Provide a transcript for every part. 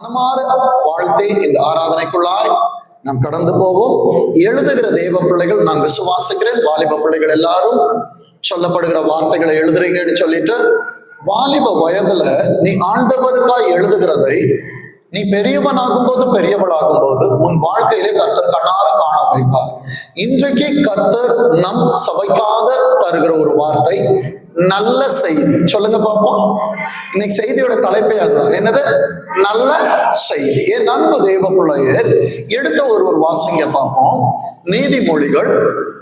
மனமாற வாழ்த்தே இந்த ஆராதனைக்குள்ளாய் நாம் கடந்து போவோம். எழுதுகிற தேவ பிள்ளைகள் நான் விசுவாசிக்கிறேன். வாலிப பிள்ளைகள் எல்லாரும் சொல்லப்படுகிற வார்த்தைகளை எழுதுறீங்கன்னு சொல்லிட்டு, வாலிப வயதுல நீ ஆண்டவருக்காய் எழுதுகிறதை நீ பெரியவனாகும் போது பெரியவளாகும் போது உன் வாழ்க்கையிலே கர்த்தர் கண்ணார காண வைப்பார். இன்றைக்கு கர்த்தர் நம் சபைக்காக தருகிற ஒரு வார்த்தை நல்ல செய்தி. சொல்லுங்க பார்ப்போம். இன்னைக்கு செய்தியோட தலைப்பே அதுதான். என்னது? நல்ல செய்தி. என் அன்பு தேவ பிள்ளையே, எடுத்த ஒரு வாசிங்க பார்ப்போம். நீதிமொழிகள்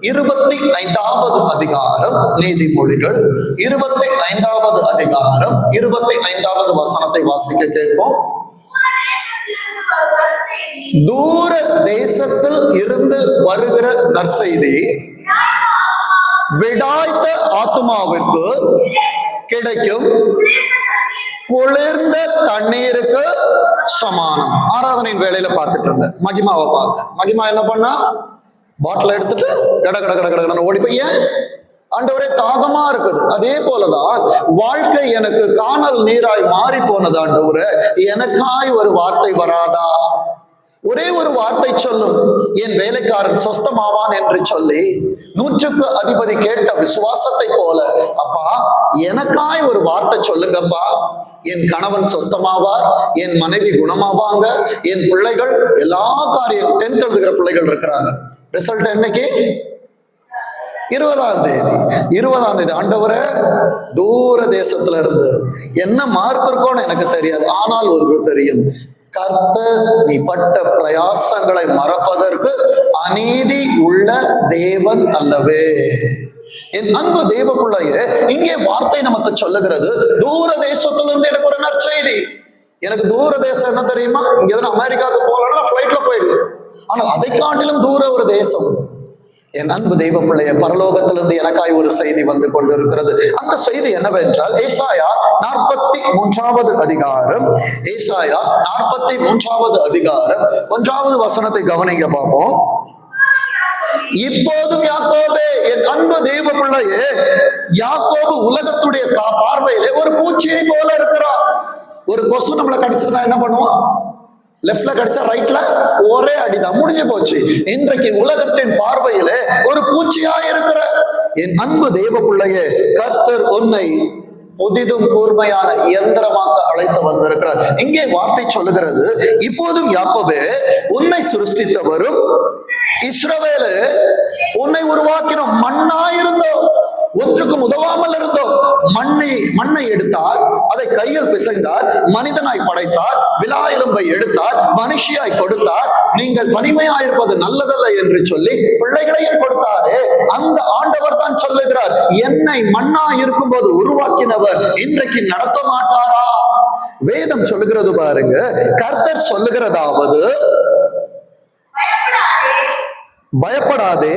25வது அதிகாரம். நீதிமொழிகள் 25வது அதிகாரம் 25வது வசனத்தை வாசிக்க கேட்போம். தூர தேசத்தில் இருந்து வருகிற நற்செய்தி விடாய்த்த ஆத்மாவிற்கு கிடைக்கும் குளிர்ந்த தண்ணீருக்கு சமானம். ஆராதனையின் வேலையில பார்த்துட்டு இருந்தேன். மகிமாவை பார்த்தேன். மகிமா என்ன பண்ணா, பாட்டில் எடுத்துட்டு கட கட கட கடன்னு ஓடி போய், ஏன் ஆண்டவரே தாகமா இருக்குது. அதே போலதான் வாழ்க்கை எனக்கு காணல் நீராய் மாறி போனது. ஆண்டவரே, எனக்காய் ஒரு வார்த்தை வராதா? ஒரே ஒரு வார்த்தை சொல்லும், என் வேலைக்காரன் சொஸ்தமாவான் என்று சொல்லி 100க்கு அதிபதி கேட்ட விசுவாசத்தை போல, அப்பா எனக்காய் ஒரு வார்த்தை சொல்லுங்கப்பா. என் கணவன் சொஸ்தமாவார், என் மனைவி குணமாவாங்க, என் பிள்ளைகள் எல்லா காரியம் 10th எழுதுகிற பிள்ளைகள் இருக்கிறாங்க. ரிசல்ட் என்னைக்கு? 20ஆம் தேதி. ஆண்டவரே, தூர தேசத்துல இருந்து என்ன மார்க் இருக்கும்னு எனக்கு தெரியாது, ஆனால் ஒன்று தெரியும், கர்த்தர் நீ பட்ட பிரயாசங்களை மறப்பதற்கு அநீதி உள்ள தேவன் அல்லவே. என் அன்பு தேவ பிள்ளையே, இங்கே வார்த்தை நமக்கு சொல்லுகிறது, தூர தேசத்திலிருந்து எனக்கு ஒரு நற்செய்தி. எனக்கு தூர தேசம் என்ன தெரியுமா? இங்க எதுவும் அமெரிக்காவுக்கு போகலாம், ஃபிளைட்ல போயிடலாம். ஆனால் அதை காட்டிலும் தூர ஒரு தேசம். என் அன்பு தெய்வ பிள்ளைய, பரலோகத்திலிருந்து எனக்காய் ஒரு செய்தி வந்து கொண்டிருக்கிறது. அந்த செய்தி என்னவென்றால், ஏசாயா 43வது அதிகாரம். ஏசாயா 43வது அதிகாரம் 1வது வசனத்தை கவனிங்க பார்ப்போம். இப்போதும் யாக்கோபே, என் அன்பு தெய்வ பிள்ளையே, யாக்கோபு உலகத்துடைய பார்வையிலே ஒரு பூச்சியை போல இருக்கிறான். ஒரு கொசு நம்மளை கடிச்சதுன்னா என்ன பண்ணுவோம்? லெப்ட்ல கடிச்சா ரைட்ல ஒரே அடிதான், முடிஞ்சு போச்சு. இன்றைக்கு உலகத்தின் பார்வையிலே ஒரு பூச்சியா இருக்கிற என் அன்பு தேவ பிள்ளையே, கர்த்தர் உன்னை புதிதும் கூர்மையான இயந்திரமாக அழைத்து வந்திருக்கிறார். இங்கே வார்த்தை சொல்லுகிறது, இப்போதும் யாக்கோபே, உன்னை சிருஷ்டித்தவரும் இஸ்ரவேலு, உன்னை உருவாக்கினோம். மண்ணாயிருந்தோம், ஒன்றுக்கும் உதவாமல் இருந்தோம். மண்ணை எடுத்தார், அதை கையில் பிசைந்தார், மனிதனாய் படைத்தார், விலா எலும்பை எடுத்தார், மனுஷியாய் கொடுத்தார். நீங்கள் தனிமையாயிருப்பது நல்லதல்ல என்று சொல்லி பிள்ளைகளையும் கொடுத்தாரே, அந்த ஆண்டவர் தான் சொல்லுகிறார், என்னை மண்ணா இருக்கும்போது உருவாக்கினவர் இன்றைக்கு நடத்த மாட்டாரா? வேதம் சொல்லுகிறது பாருங்க. கர்த்தர் சொல்லுகிறதாவது, பயப்படாதே.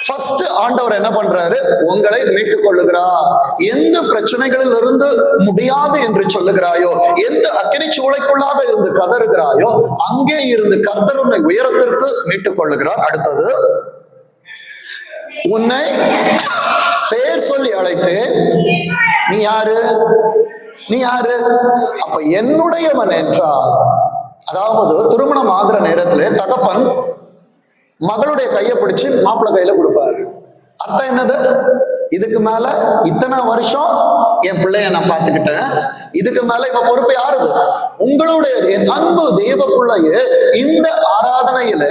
ஃபர்ஸ்ட் ஆண்டவர் என்ன பண்றாரு? உங்களை மீட்டுக் கொள்ளுகிறார். எந்த பிரச்சனைகளில் இருந்து முடியாது என்று சொல்லுகிறாயோ, எந்த அக்கினி சூளைக்குள்ளாக இருந்து கதறுகிறாயோ, அங்கே இருந்து கர்த்தர் உன்னை உயரத்திற்கு மீட்டுக் கொள்ளுகிறார். அடுத்தது, உன்னை பெயர் சொல்லி அழைத்தேன். நீ யாரு? நீ யாரு? அப்ப என்னுடையவன் என்றால், அதாவது திருமணம் ஆகிற நேரத்திலே தகப்பன் மகளுடைய கையை பிடிச்சு மாப்பிள்ளை கையில கொடுப்பாரு. அர்த்தம் என்னது? இதுக்கு மேல இத்தனை வருஷம் என் பிள்ளைய நான் பார்த்துக்கிட்டேன், இதுக்கு மேல இப்ப பொறுப்பு யாருது? உங்களுடைய. என் அன்பு தேவ பிள்ளையே, இந்த ஆராதனையில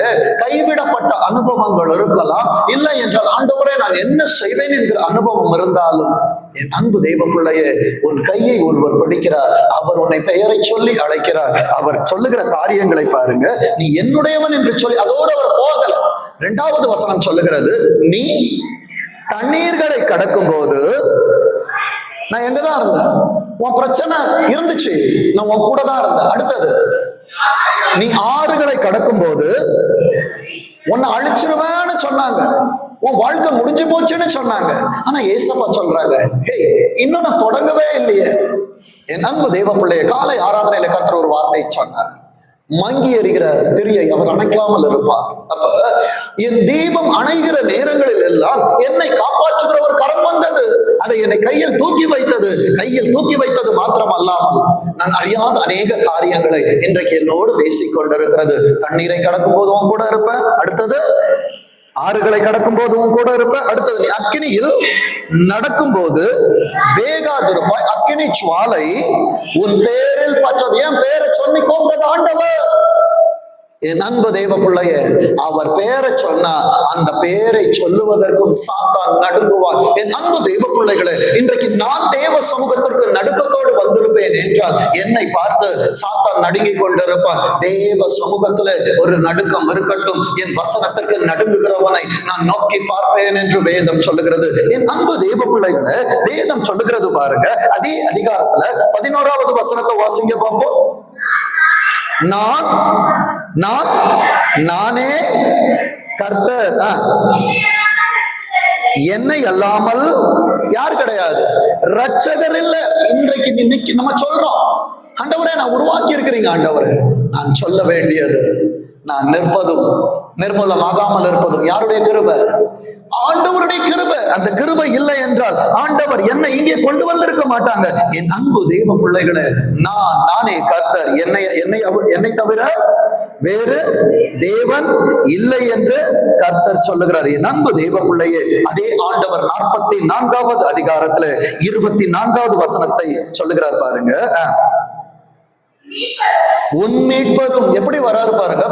கைவிடப்பட்ட அனுபவங்கள் இருக்கலாம், இல்லை என்றால் ஆண்டவரே நான் என்ன செய்வேன் என்கிற அனுபவம் இருந்தாலும், என் அன்பு தெய்வ பிள்ளையே, உன் கையை ஒருவர் பிடிக்கிறார். அவர் உன்னை பெயரை சொல்லி அழைக்கிறார். அவர் சொல்லுகிற காரியங்களை பாருங்க. நீ என்னுடையவன் என்று சொல்லி அதோடு அவர் போகல. 2வது வசனம் சொல்லுகிறது, நீ தண்ணீர்களை கடக்கும் போது, நான் எங்கதான் இருந்தேன்? உன் பிரச்சனை இருந்துச்சு, நான் உன் கூட தான் இருந்தேன். அடுத்தது, நீ ஆறுகளை கடக்கும் போது உன்னை அழிச்சிருவேன்னு சொன்னாங்க, உன் வாழ்க்கை முடிஞ்சு போச்சுன்னு சொன்னாங்க. ஆனா ஏசப்பா சொல்றாங்க, இன்னும் நான் தொடங்கவே இல்லையே. என் அன்பு தெய்வ பிள்ளைய, காலை ஆராதனையில கர்த்தர் ஒரு வார்த்தை சொன்னார். மங்கி எறிகிற திரியை அவர் அணைக்காமல் இருப்பார். அப்ப என் தீபம் அணைகிற நேரங்களில் எல்லாம் என்னை காப்பாற்றுகிற ஒரு கரம் வந்தது. அதை என்னை கையில் தூக்கி வைத்தது மாத்திரம் அல்லாமல் நான் அறியாத அநேக காரியங்களை இன்றைக்கு என்னோடு பேசிக் கொண்டிருக்கிறது. தண்ணீரை கடக்கும் போதும் கூட இருப்பேன், அடுத்தது ஆறுகளை கடக்கும் போதும் கூட இருப்பேன், அடுத்தது நீ அக்கினியில் நடக்கும் போது வேகாதிருப்பாய், அக்கினி சுவாலை உன் பேரில் பற்றது. என் பேரை சொல்லி கூப்பிட்டது ஆண்டவர். என் அன்பு தேவ பிள்ளையே, அவர் பேரை சொன்னா அந்த பேரை சொல்லுவதற்கும் சாத்தான் நடுங்குவார். என் அன்பு தேவ பிள்ளைகளே, இன்றைக்கு நான் தேவ சமூகத்திற்கு நடுக்கத்தோடு வந்திருப்பேன் என்றால் என்னை பார்த்து சாத்தான் நடுங்கிக் கொண்டிருப்பான். தேவ சமூகத்துல ஒரு நடுக்கம் இருக்கட்டும், என் வசனத்திற்கு நடுங்குகிறவனை நான் நோக்கி பார்ப்பேன் என்று வேதம் சொல்லுகிறது. என் அன்பு தேவ பிள்ளைகளை, வேதம் சொல்லுகிறது பாருங்க, அதே அதிகாரத்துல 11வது வசனத்தை வாசிங்க பார்ப்போம். நானே கர்த்தர், என்னை அல்லாமல் யார் கிடையாது, ரட்சகர் இல்ல. இன்னைக்கு நம்ம சொல்றோம், ஆண்டவரே நான் உருவாக்கி இருக்கிறீங்க ஆண்டவரே, நான் சொல்ல வேண்டியது நான் நிற்பதும் நிர்மூலமாகாமல் இருப்பதும் யாருடைய கிருபை? ஆண்டவருடைய கிருபை. அந்த கிருபை இல்லை என்றால் ஆண்டவர் என்னை இங்கே கொண்டு வந்திருக்க மாட்டாங்க. என் அன்பு தேவ பிள்ளைகளே, நானே கர்த்தர், என்னை தவிர வேறு தேவன் இல்லை என்று கர்த்தர் சொல்லுகிறார். என் அன்பு தேவ பிள்ளையே, அதே ஆண்டவர் 44வது அதிகாரத்துல 24வது வசனத்தை சொல்லுகிறார் பாருங்க. உன் மீட்பரும் எப்படி வராரு பாருங்க.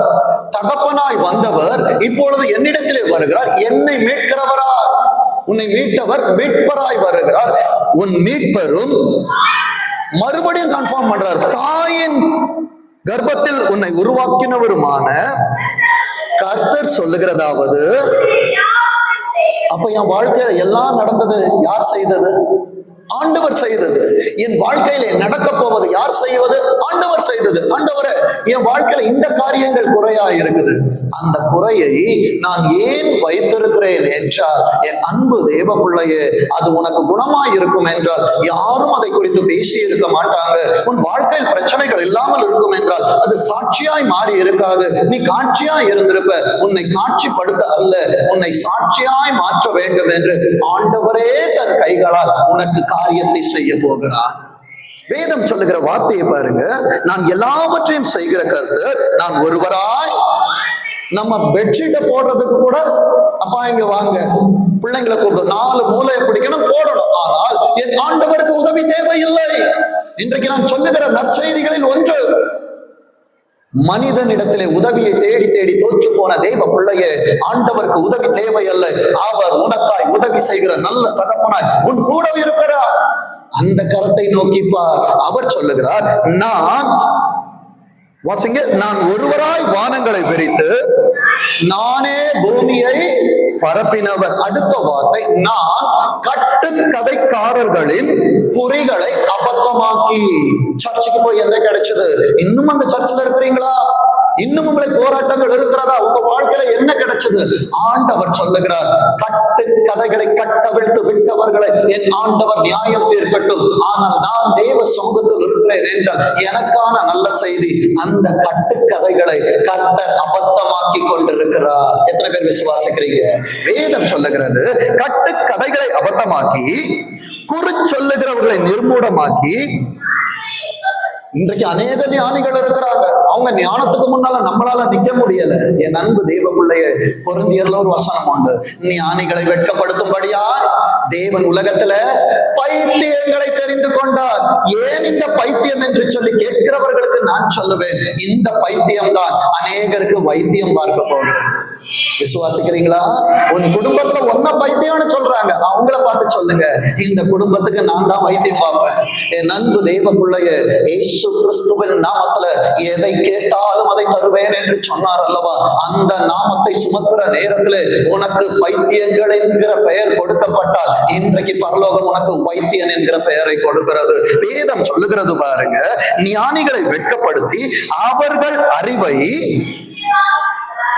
தகப்பனாய் வந்தவர் இப்பொழுது என்னிடத்திலே வருகிறார், என்னை மீட்கிறவரா, உன்னை மீட்டவர் மீட்பராய் வருகிறார். உன் மீட்பரும் மறுபடியும் கன்ஃபார்ம் பண்றார், தாயின் கர்ப்பத்தில் உன்னை உருவாக்கினவருமான கர்த்தர் சொல்லுகிறதாவது. அப்ப என் வாழ்க்கையில எல்லாம் நடந்தது யார் செய்தது? ஆண்டவர் செய்தது. என் வாழ்க்கையில நடக்க போவது யார் செய்வது? ஆண்டவர் செய்தது. ஆண்டவரே, என் வாழ்க்கையில இந்த காரியங்கள் குறையா இருக்குது, அந்த குறையை நான் ஏன் வைத்திருக்கிறேன் என்றால், என் அன்பு தேவ பிள்ளையே, அது உனக்கு குணமாய் இருக்கும் என்றால் யாரும் அதை குறித்து பேசி இருக்க மாட்டாங்க. உன் வாழ்க்கையில் பிரச்சனைகள் இல்லாமல் இருக்கும் என்றால் அது சாட்சியாய் மாறி இருக்காது. நீ காட்சியாய் இருந்திருப்ப. உன்னை காட்சிப்படுத்த அல்ல, உன்னை சாட்சியாய் மாற்ற வேண்டும் என்று ஆண்டவரே தன் கைகளால் உனக்கு காரியத்தை செய்ய போகிறார். வேதம் சொல்லுகிற வார்த்தையை பாருங்க. நான் எல்லாவற்றையும் செய்கிற கர்த்தர், நான் ஒருவராய். நம்ம பெட்ஷீட்டை போடுறதுக்கு கூட அப்பா இங்க வாங்க, பிள்ளைங்களை கூப்பிடும், 4 மூலையை பிடிக்கணும், போடணும். ஆனால் என் ஆண்டவருக்கு உதவி தேவையில்லை. இன்றைக்கு நான் சொல்லுகிற நற்செய்திகளில் ஒன்று, மனிதனிடத்திலே உதவியை தேடி தேடி தோற்று போன தெய்வ பிள்ளையே, ஆண்டவருக்கு உதவி தேவையல்ல. அவர் உனக்காய் உதவி செய்கிற நல்ல தகப்பனாய் உன் கூட இருக்கிறார். அந்த கரத்தை நோக்கிப்பார். அவர் சொல்லுகிறார், நான் ஒருவராய் வானங்களை விரித்து நானே பூமியை பரப்பினவர். அடுத்த வார்த்தை, நான் கட்டுக்கதைக்காரர்களின் குறிகளை அபத்தமாக்கி. சர்ச்சுக்கு போய் என்ன கிடைச்சது? இன்னும் அந்த சர்ச்சில் இருக்கிறீங்களா? இன்னும் உங்களுக்கு போராட்டங்கள் இருக்கிறதா? உங்க வாழ்க்கையில என்ன கிடைச்சது? ஆண்டவர் சொல்லுகிறார், கட்டு கதைகளை கட்டவிழ்த்து விட்டவர்களை என் ஆண்டவர் நியாயம் தீர்க்கட்டும். ஆனால் நான் தேவ சமூகத்தில் இருக்கிறேன் என்றால் எனக்கான நல்ல செய்தி, அந்த கட்டுக்கதைகளை கர்த்தர் அபத்தமாக்கி கொண்டிருக்கிறார். எத்தனை பேர் விசுவாசிக்கிறீங்க? வேதம் சொல்லுகிறது, கட்டுக்கதைகளை அபத்தமாக்கி குறி சொல்லுகிறவர்களை நிர்மூலமாக்கி. இன்றைக்கு அநேக ஞானிகள் இருக்கிறாங்க, அவங்க ஞானத்துக்கு முன்னால நம்மளால நிக்க முடியல. என் அன்பு தெய்வ பிள்ளைய, கொரிந்தியர்ல ஒரு வசனம் உண்டு, ஞானிகளை வெட்கப்படுத்தும்படியா தேவன் உலகத்துல பைத்தியங்களை தெரிந்து கொண்டார். ஏன் இந்த பைத்தியம் என்று சொல்லி கேட்கிறவர்களுக்கு நான் சொல்லுவேன், இந்த பைத்தியம் தான் அநேகருக்கு வைத்தியம் பார்க்க போகிறது. விசுவாசிக்கிறீங்களா? உன் குடும்பத்துல ஒன்ன பைத்தியம்னு சொல்றாங்க, அவங்கள பார்த்து சொல்லுங்க, இந்த குடும்பத்துக்கு நான் தான் வைத்தியம் பார்ப்பேன். என் அன்பு தெய்வ பிள்ளைய, இயேசு கிறிஸ்துவின் நாமத்துல எதை கேட்டாலும் அதை தருவேன் என்று சொன்னார் அல்லவா? அந்த நாமத்தை சுமக்கிற நேரத்துல உனக்கு பைத்தியங்கள் என்கிற பெயர் கொடுக்கப்பட்டால் இன்றைக்கு பரலோகம் உனக்கு வைத்தியன் என்கிற பெயரை கொடுக்கிறது. வேதம் சொல்லுகிறது பாருங்க, ஞானிகளை வெட்கப்படுத்தி அவர்கள் அறிவை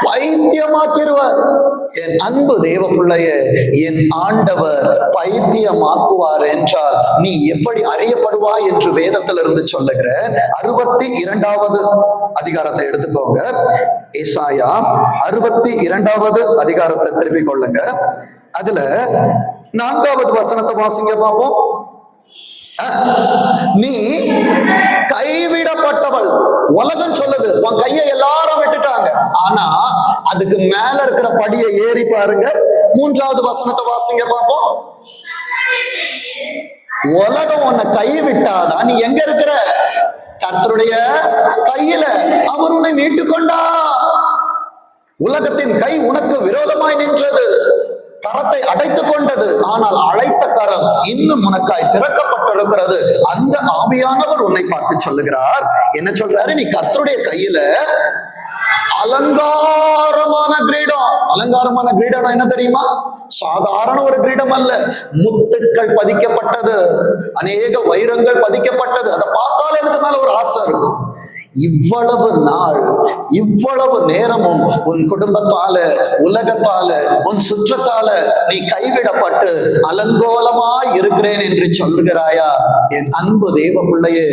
பைத்தியமாக்கிடுவார். என் அன்பு தேவ பிள்ளையே, என் ஆண்டவர் பைத்தியமாக்குவார் என்றால் நீ எப்படி அறியப்படுவாய் என்று வேதத்திலிருந்து சொல்லுகிற 62வது அதிகாரத்தை எடுத்துக்கோங்க. ஏசாயா 62வது அதிகாரத்தை திருப்பிக் கொள்ளுங்க. அதுல 4வது வசனத்தை வாசிங்க பார்ப்போம். நீ கைவிடப்பட்டவள். உலகம் சொல்லுது உன் கையை எல்லாரும் விட்டுட்டாங்க. ஆனா அதுக்கு மேல இருக்கிற படியை ஏறி பாருங்க. 3வது வசனத்தை வாசிங்க பார்ப்போம். உலகம் உன்னை கை விட்டாதான் நீ எங்க இருக்கிற? கர்த்தருடைய கையில. அவர் உன்னை மீட்டுக் கொண்டா. உலகத்தின் கை உனக்கு விரோதமாய் நின்றது, கரத்தை அடைத்துக் கொண்டது. ஆனால் அழைத்த கரம் இன்னும் உனக்காய் திறக்கப்பட்டிருக்கிறது. அந்த ஆவியானவர் உன்னை பார்த்து சொல்லுகிறார். என்ன சொல்றாரு? நீ கர்த்தருடைய கையில அலங்காரமான கிரீடம். அலங்காரமான கிரீடம் என்ன தெரியுமா? சாதாரண ஒரு கிரீடம் அல்ல. முத்துக்கள் பதிக்கப்பட்டது, அநேக வைரங்கள் பதிக்கப்பட்டது. அதை பார்த்தாலே அதுக்கு மேல ஒரு ஆசை இருக்கும். இவ்வளவு நாள், இவ்வளவு நேரமும் உன் குடும்பத்தால, உலகத்தால, உன் சுற்றத்தால நீ கைவிடப்பட்டு அலங்கோலமாய் இருக்கிறேன் என்று சொல்லுகிறாயா? என் அன்பு தேவ பிள்ளையே,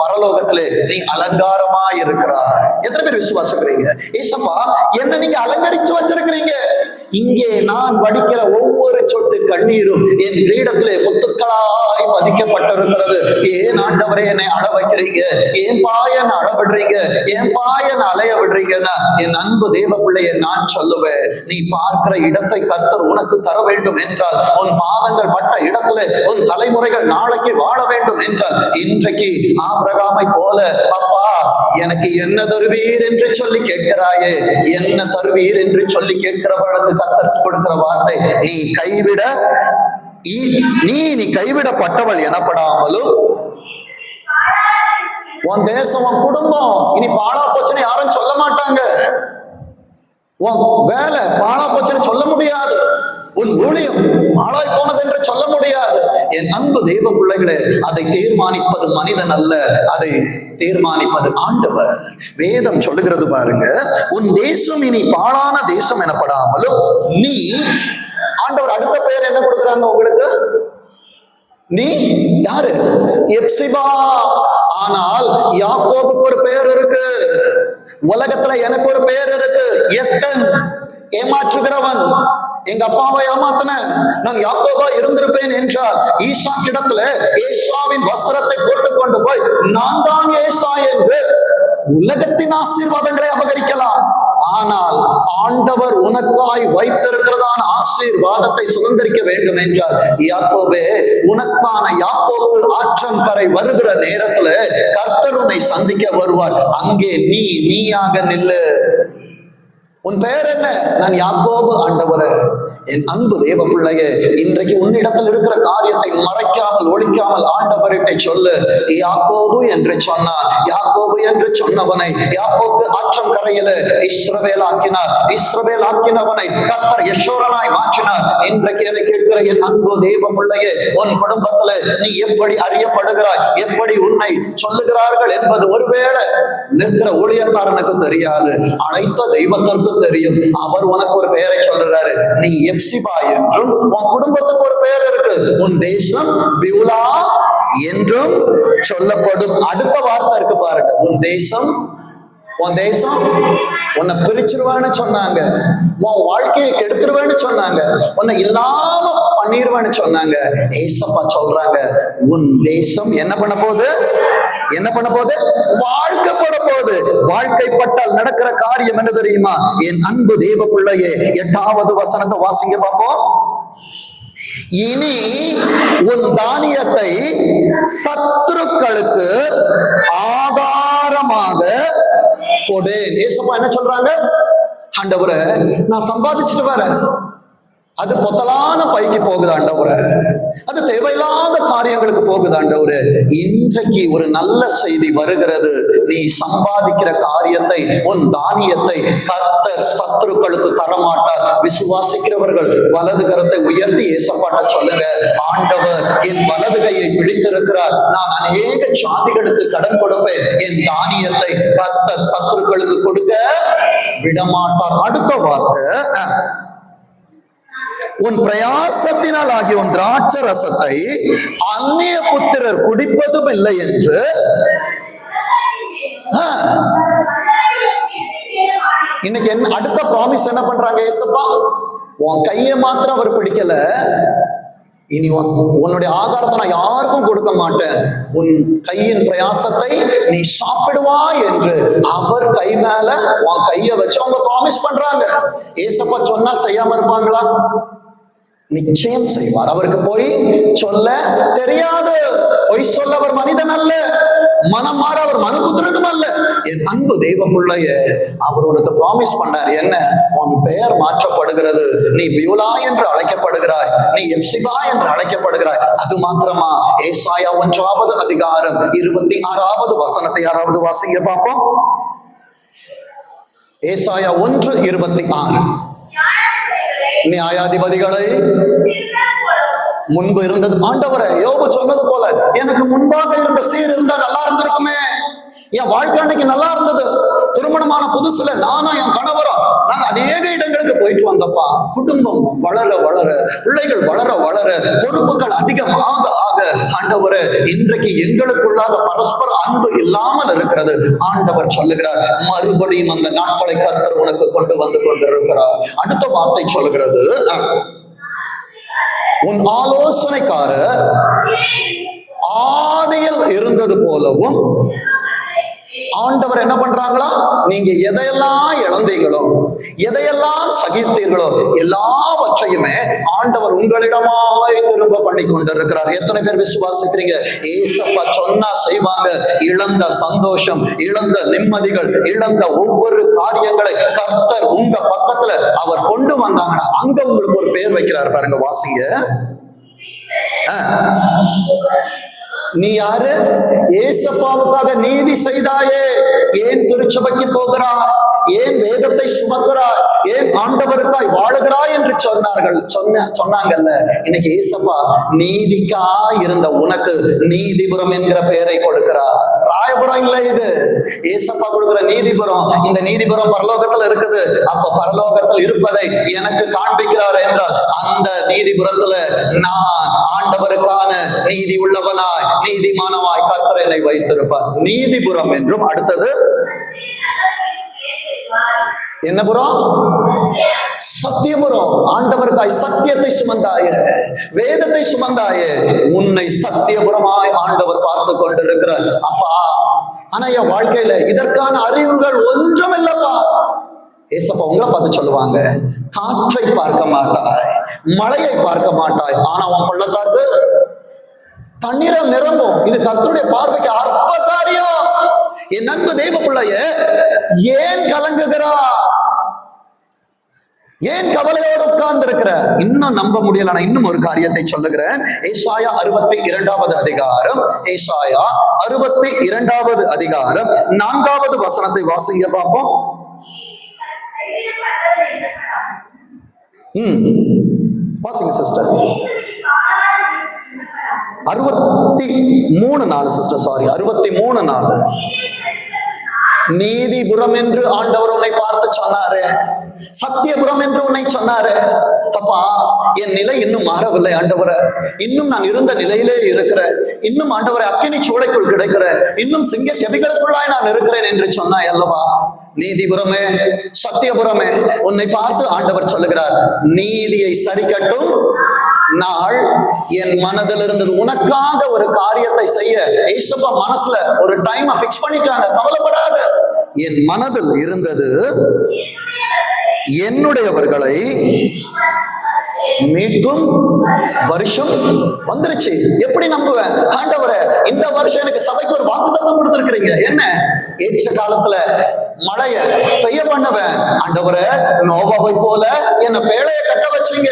பரலோகத்திலே நீ அலங்காரமாய் இருக்கிறாய். எத்தனை பேர் விசுவாசிக்கிறீங்க? ஏசப்பா, என்ன நீங்க அலங்கரிச்சு வச்சிருக்கிறீங்க. இங்கே நான் வடிக்கிற ஒவ்வொரு சொட்டு கண்ணீரும் என் கிரீடத்திலே முத்துக்களாய் பதிக்கப்பட்டிருக்கிறது. ஏன் ஆண்டவரே என்னை அட வைக்கிறீங்க? ஏன் பாயன் அட விடுறீங்க? ஏன் பாயன் அலைய விடுறீங்கன்னா, என் அன்பு தேவ பிள்ளையை நான் சொல்லுவேன், நீ பார்க்கிற இடத்தை கர்த்தர் உனக்கு தர வேண்டும் என்றால், உன் பாதங்கள் பட்ட இடத்துல உன் தலைமுறைகள் நாளைக்கு வாழ வேண்டும் என்றால், இன்றைக்கு ஆபிரகாமை போல, அப்பா எனக்கு என்ன தருவீர் என்று சொல்லி கேட்கிறாயே, என்ன தருவீர் என்று சொல்லி கேட்கிறவர்களுக்கு கர்த்தர் கொடுக்கிற வார்த்தை, நீ கைவிடப்பட்டவள் எனப்படாமலும், உன் தேசம், உன் குடும்பம் இனி பாழா போச்சுன்னு யாரும் சொல்ல மாட்டாங்க. உன் வேலை பாழா போச்சுன்னு சொல்ல முடியாது. உன் ஊழியம் பாழாய் போனது என்று சொல்ல முடியாது. என் அன்பு தெய்வ பிள்ளைகளே, அதை தீர்மானிப்பது மனிதன் அல்ல, அதை தீர்மானிப்பது ஆண்டவர். வேதம் சொல்லுகிறது பாருங்க, உன் தேசம் இனி பாழான தேசம் எனப்படாமலும் நீ, ஆண்டவர் அடுத்த பெயர் என்ன கொடுக்குறாங்க உங்களுக்கு? நீ யாரு? எப்சிபா. ஆனால் யாக்கோபுக்கு ஒரு பெயர் இருக்கு. உலகத்துல எனக்கு ஒரு பெயர் இருக்கு, எத்தன், ஏமாற்றுகிறவன். எங்க அப்பாவை ஏமாத்தின நான் யாக்கோபா இருந்திருப்பேன் என்றால், ஈசா கிடத்துல ஏசாவின் வஸ்திரத்தை போட்டுக்கொண்டு போய் நான் தான் ஏசா என்று உலகத்தின் ஆசீர்வாதங்களை அபகரிக்கலாம். ஆனால் ஆண்டவர் உனக்காய் வைத்திருக்கிறதான ஆசீர்வாதத்தை சுதந்திரிக்க வேண்டும் என்றால், யாக்கோபே, உனக்கான யாக்கோபு ஆற்றங்கரை வருகிற நேரத்துல கர்த்தர் உன்னை சந்திக்க வருவார். அங்கே நீயாக நில்லு. உன் பெயர் என்ன? நான் யாக்கோபு ஆண்டவரே. என் அன்பு தேவ பிள்ளையே, இன்றைக்கு உன்னிடத்தில் இருக்கிற காரியத்தை மறைக்காமல் ஒழிக்காமல் ஆண்டவரிட்ட சொல்லு. யாக்கோபு என்று சொன்னார். யாக்கோபு என்று சொன்னவனை யாக்கோபு ஆற்றம் கரையில இஸ்ரவேல் ஆக்கினார். இஸ்ரவேல் ஆக்கினவனை கர்த்தர் யெஷூரனாய் மாற்றினார். இன்றைக்கு என்னை கேட்கிற என் அன்பு தேவ பிள்ளையே, உன் குடும்பத்துல நீ எப்படி அறியப்படுகிறாய், எப்படி உன்னை சொல்லுகிறார்கள் என்பது ஒருவேளை நிற்கிற ஊழியக்காரனுக்கு தெரியாது, அனைத்த தெய்வத்திற்கும் தெரியும். அவர் உனக்கு ஒரு பெயரை சொல்றாரு, நீ எப்சிபா என்றும், உன் குடும்பத்துக்கு ஒரு பெயர் இருக்கு, உன் தேசம் பியூலா என்றும் சொல்லப்படும். அடுத்த வார்த்தை இருக்கு பாருங்க, உன் தேசம் உன்னை பிரிச்சிருவான்னு சொன்னாங்க, உன் வாழ்க்கையை கெடுத்துருவேன்னு சொன்னாங்க, உன்னை இல்லாம பண்ணிருவேன்னு சொன்னாங்க. ஏசப்பா சொல்றாங்க, உன் தேசம் என்ன பண்ண போகுது? வாழ்க்கப்பட போகுது. வாழ்க்கைப்பட்டால் நடக்கிற காரியம் என்ன தெரியுமா? என் அன்பு தேவ பிள்ளையே, 8வது வசனத்தை வாசிங்க பார்ப்போம். இனி உன் தானியத்தை சத்துருக்களுக்கு ஆதாரமாக கொடு. ஏசப்பா என்ன சொல்றாங்க? ஆண்டவரே, நான் சம்பாதிச்சுட்டு வரேன், அது பொத்தலான பைக்கு போகுது ஆண்டவரே, அது தேவையில்லாத காரியங்களுக்கு போகுது ஆண்டவரே. இன்றைக்கு ஒரு நல்ல செய்தி வருகிறது. நீ சம்பாதிக்கிற காரியத்தை, உன் தானியத்தை கர்த்தர் சத்துருக்களுக்கு தரமாட்டார். விசுவாசிக்கிறவர்கள் வலது கரத்தை உயர்த்தி ஏசப்பாட்ட சொல்லுங்க, ஆண்டவர் என் வலது கையை பிடித்திருக்கிறார், நான் அநேக சாதிகளுக்கு கடன் கொடுப்பேன், என் தானியத்தை கர்த்தர் சத்துருக்களுக்கு கொடுக்க விடமாட்டார். அடுத்த வார்த்தை, உன் பிரயாசத்தினால் ஆகிய உன் திராட்சை ரசத்தை அந்நிய புத்திரர் குடிப்பதும் இல்லை என்று இன்னைக்கு என்ன அடுத்த ப்ராமிஸ் என்ன பண்றாங்க ஏசப்பா? உன் கையை மாத்திரம் அவர் பிடிக்கல, இனி உன்னுடைய ஆகாரத்தை நான் யாருக்கும் கொடுக்க மாட்டேன், உன் கையின் பிரயாசத்தை நீ சாப்பிடுவாய் என்று அவர் கை மேல உன் கைய வச்சு அவங்க ப்ராமிஸ் பண்றாங்க. ஏசப்பா சொன்னா செய்யாம இருப்பாங்களா? நிச்சயம் செய்வார். அவருக்கு போய் சொல்ல தெரியாது. பொய் சொல்ல அவர் மனிதன் அல்ல, மனம் மாற அவர் மனுபுத்திரனும் அல்ல. என் அன்பு தெய்வ பிள்ளைய, அவர் உனக்கு ப்ராமிஸ் பண்ணார். என்ன? உன் பெயர் மாற்றப்படுகிறது, நீ பியூலா என்று அழைக்கப்படுகிறாய், நீ எப்சிபா என்று அழைக்கப்படுகிறாய். அது மாத்திரமா? ஏசாயா 1 அதிகாரம் 26வது வசனத்தை யாராவது வாசிங்க பார்ப்போம். ஏசாயா 1:26. நியாயாதிபதிகளை முன்பு இருந்தது. ஆண்டவரே, யோபு சொன்னது போல எனக்கு முன்பாக இருந்த சீர் இருந்தா நல்லா இருந்திருக்குமே. என் வாழ்க்கை அன்னைக்கு நல்லா இருந்தது. திருமணமான புதுசுல நானும் என் கணவரும் நாங்க அநேக இடங்களுக்கு போயிட்டு வந்தப்பா. குடும்பம் வளர வளர, பிள்ளைகள் வளர வளர, பொறுப்புகள் அதிகமாக ஆக, ஆண்டவரே இன்றைக்கு எங்களுக்குள்ளாக பரஸ்பர அன்பு இல்லாமல் இருக்கிறது. ஆண்டவர் சொல்லுகிறார், மறுபடியும் அந்த நாட்களை கர்த்தர் உனக்கு கொண்டு வந்து கொண்டிருக்கிறார். அடுத்த வார்த்தை சொல்லுகிறது, உன் ஆலோசனைக்காரர் ஆதியில் இருந்தது போலவும். ஆண்டவர் என்ன பண்றாங்களா? நீங்க எதையெல்லாம் இழந்தீங்களோ, எதையெல்லாம் சகித்தீர்களோ, எல்லாவற்றையுமே ஆண்டவர் உங்களிடமாய் திரும்ப பண்ணி கொண்டிருக்கிறார். எத்தனை பேர் விசுவாசிக்கிறீங்க? ஏசப்பா சொன்னா செய்வாங்க. இழந்த சந்தோஷம், இழந்த நிம்மதிகள், இழந்த ஒவ்வொரு காரியங்களை கர்த்தர் உங்க பக்கத்துல அவர் கொண்டு வந்தாங்கன்னா அங்க உங்களுக்கு ஒரு பேர் வைக்கிறார் பாருங்க. வாசிங்க. நீ யாரு? ஏசப்பாவுக்காக நீதி செய்தாயே, ஏன் திருச்சபைக்கு போகிறாய், ஏன் வேதத்தை சுமக்கிறாய், ஏன் ஆண்டவருக்காய் வாழுகிறாய் என்று சொன்னாங்கல்ல. இன்னைக்கு ஏசப்பா நீதிக்காய் இருந்த உனக்கு நீதிபுரம் என்கிற பெயரை கொடுக்கிறார். ராயபுரம் இல்லை, இது ஏசப்பா கொடுக்கிற நீதிபுரம். இந்த நீதிபுரம் பரலோகத்துல இருக்குது. அப்ப பரலோகத்தில் இருப்பதை எனக்கு காண்பிக்கிறார் என்றால் அந்த நீதிபுரத்துல நான் ஆண்டவருக்கான நீதி உள்ளவனாய், நீதிமானவாய் கர்த்தர் என்னை வைத்திருப்பார். நீதிபுரம் என்றும். அடுத்தது என்ன புறம்? சத்தியபுரம். ஆண்டவருக்காய் சத்தியத்தை சுமந்தாயே, வேதத்தை சுமந்தாயே, உன்னை சத்தியபுரமாய் ஆண்டவர் பார்த்து கொண்டிருக்கிறார். அப்பா, ஆனா என் வாழ்க்கையில இதற்கான அறிவுகள் ஒன்றும் இல்லப்பா. ஏசப்பா உங்களை பார்த்து சொல்லுவாங்க, காற்றை பார்க்க மாட்டாய், மழையை பார்க்க மாட்டாய், ஆனா உன் பள்ளத்தாக்கு தண்ணீரை நிரம்பும். இது கர்த்தருடைய பார்வைக்கு அற்ப காரியம். என் அன்பு தெய்வ பிள்ளைய, ஏன் கலங்குகிறா? ஏன் கவலையோடு உட்கார்ந்து இருக்கிற? இன்னும் நம்ப முடியல. நான் இன்னும் ஒரு காரியத்தை சொல்லுகிறேன். ஏசாயா 62வது அதிகாரம், ஏசாயா 62வது அதிகாரம் 4வது வசனத்தை வாசிங்க பார்ப்போம். வாசிங்க சிஸ்டர். 63:4 sister, sorry 63:4. நீதிபுரம் என்று ஆண்டவர் உன்னை பார்த்து சொன்னாரு, சத்தியபுரம் என்று உன்னை சொன்னாரு. அப்பா, என் நிலை இன்னும் மாறவில்லை ஆண்டவரே, இன்னும் நான் இருந்த நிலையிலே இருக்கிறேன், இன்னும் ஆண்டவரை அக்கினி சூளைக்குள் கிடைக்கிறேன், இன்னும் சிங்க கெபிகளுக்குள்ளாய் நான் இருக்கிறேன் என்று சொன்னாய் அல்லவா? நீதிபுரமே, சத்தியபுரமே, உன்னை பார்த்து ஆண்டவர் சொல்லுகிறார், நீதியை சரிக்கட்டும் நாள் என் மனதில் இருந்தது. உனக்காக ஒரு காரியத்தை செய்ய ஏசப்பா மனசுல ஒரு டைம் பிக்ஸ் பண்ணிட்டாங்க. கவலைப்படாத, என் மனதில் இருந்தது என்னுடையவர்களை மீட்கும் வருஷம் வந்துருச்சு. எப்படி நம்புவேன்? ஆண்டவரே, இந்த வருஷம் எனக்கு சபைக்கு ஒரு வாக்குத்தத்தம் கொடுத்திருக்கிறீங்க. என்ன? ஏற்ற காலத்துல மழைய பெய்ய பண்ணுவேன். ஆண்டவரே, நோவாவை போல என்ன பேழைய கட்ட வச்சீங்க.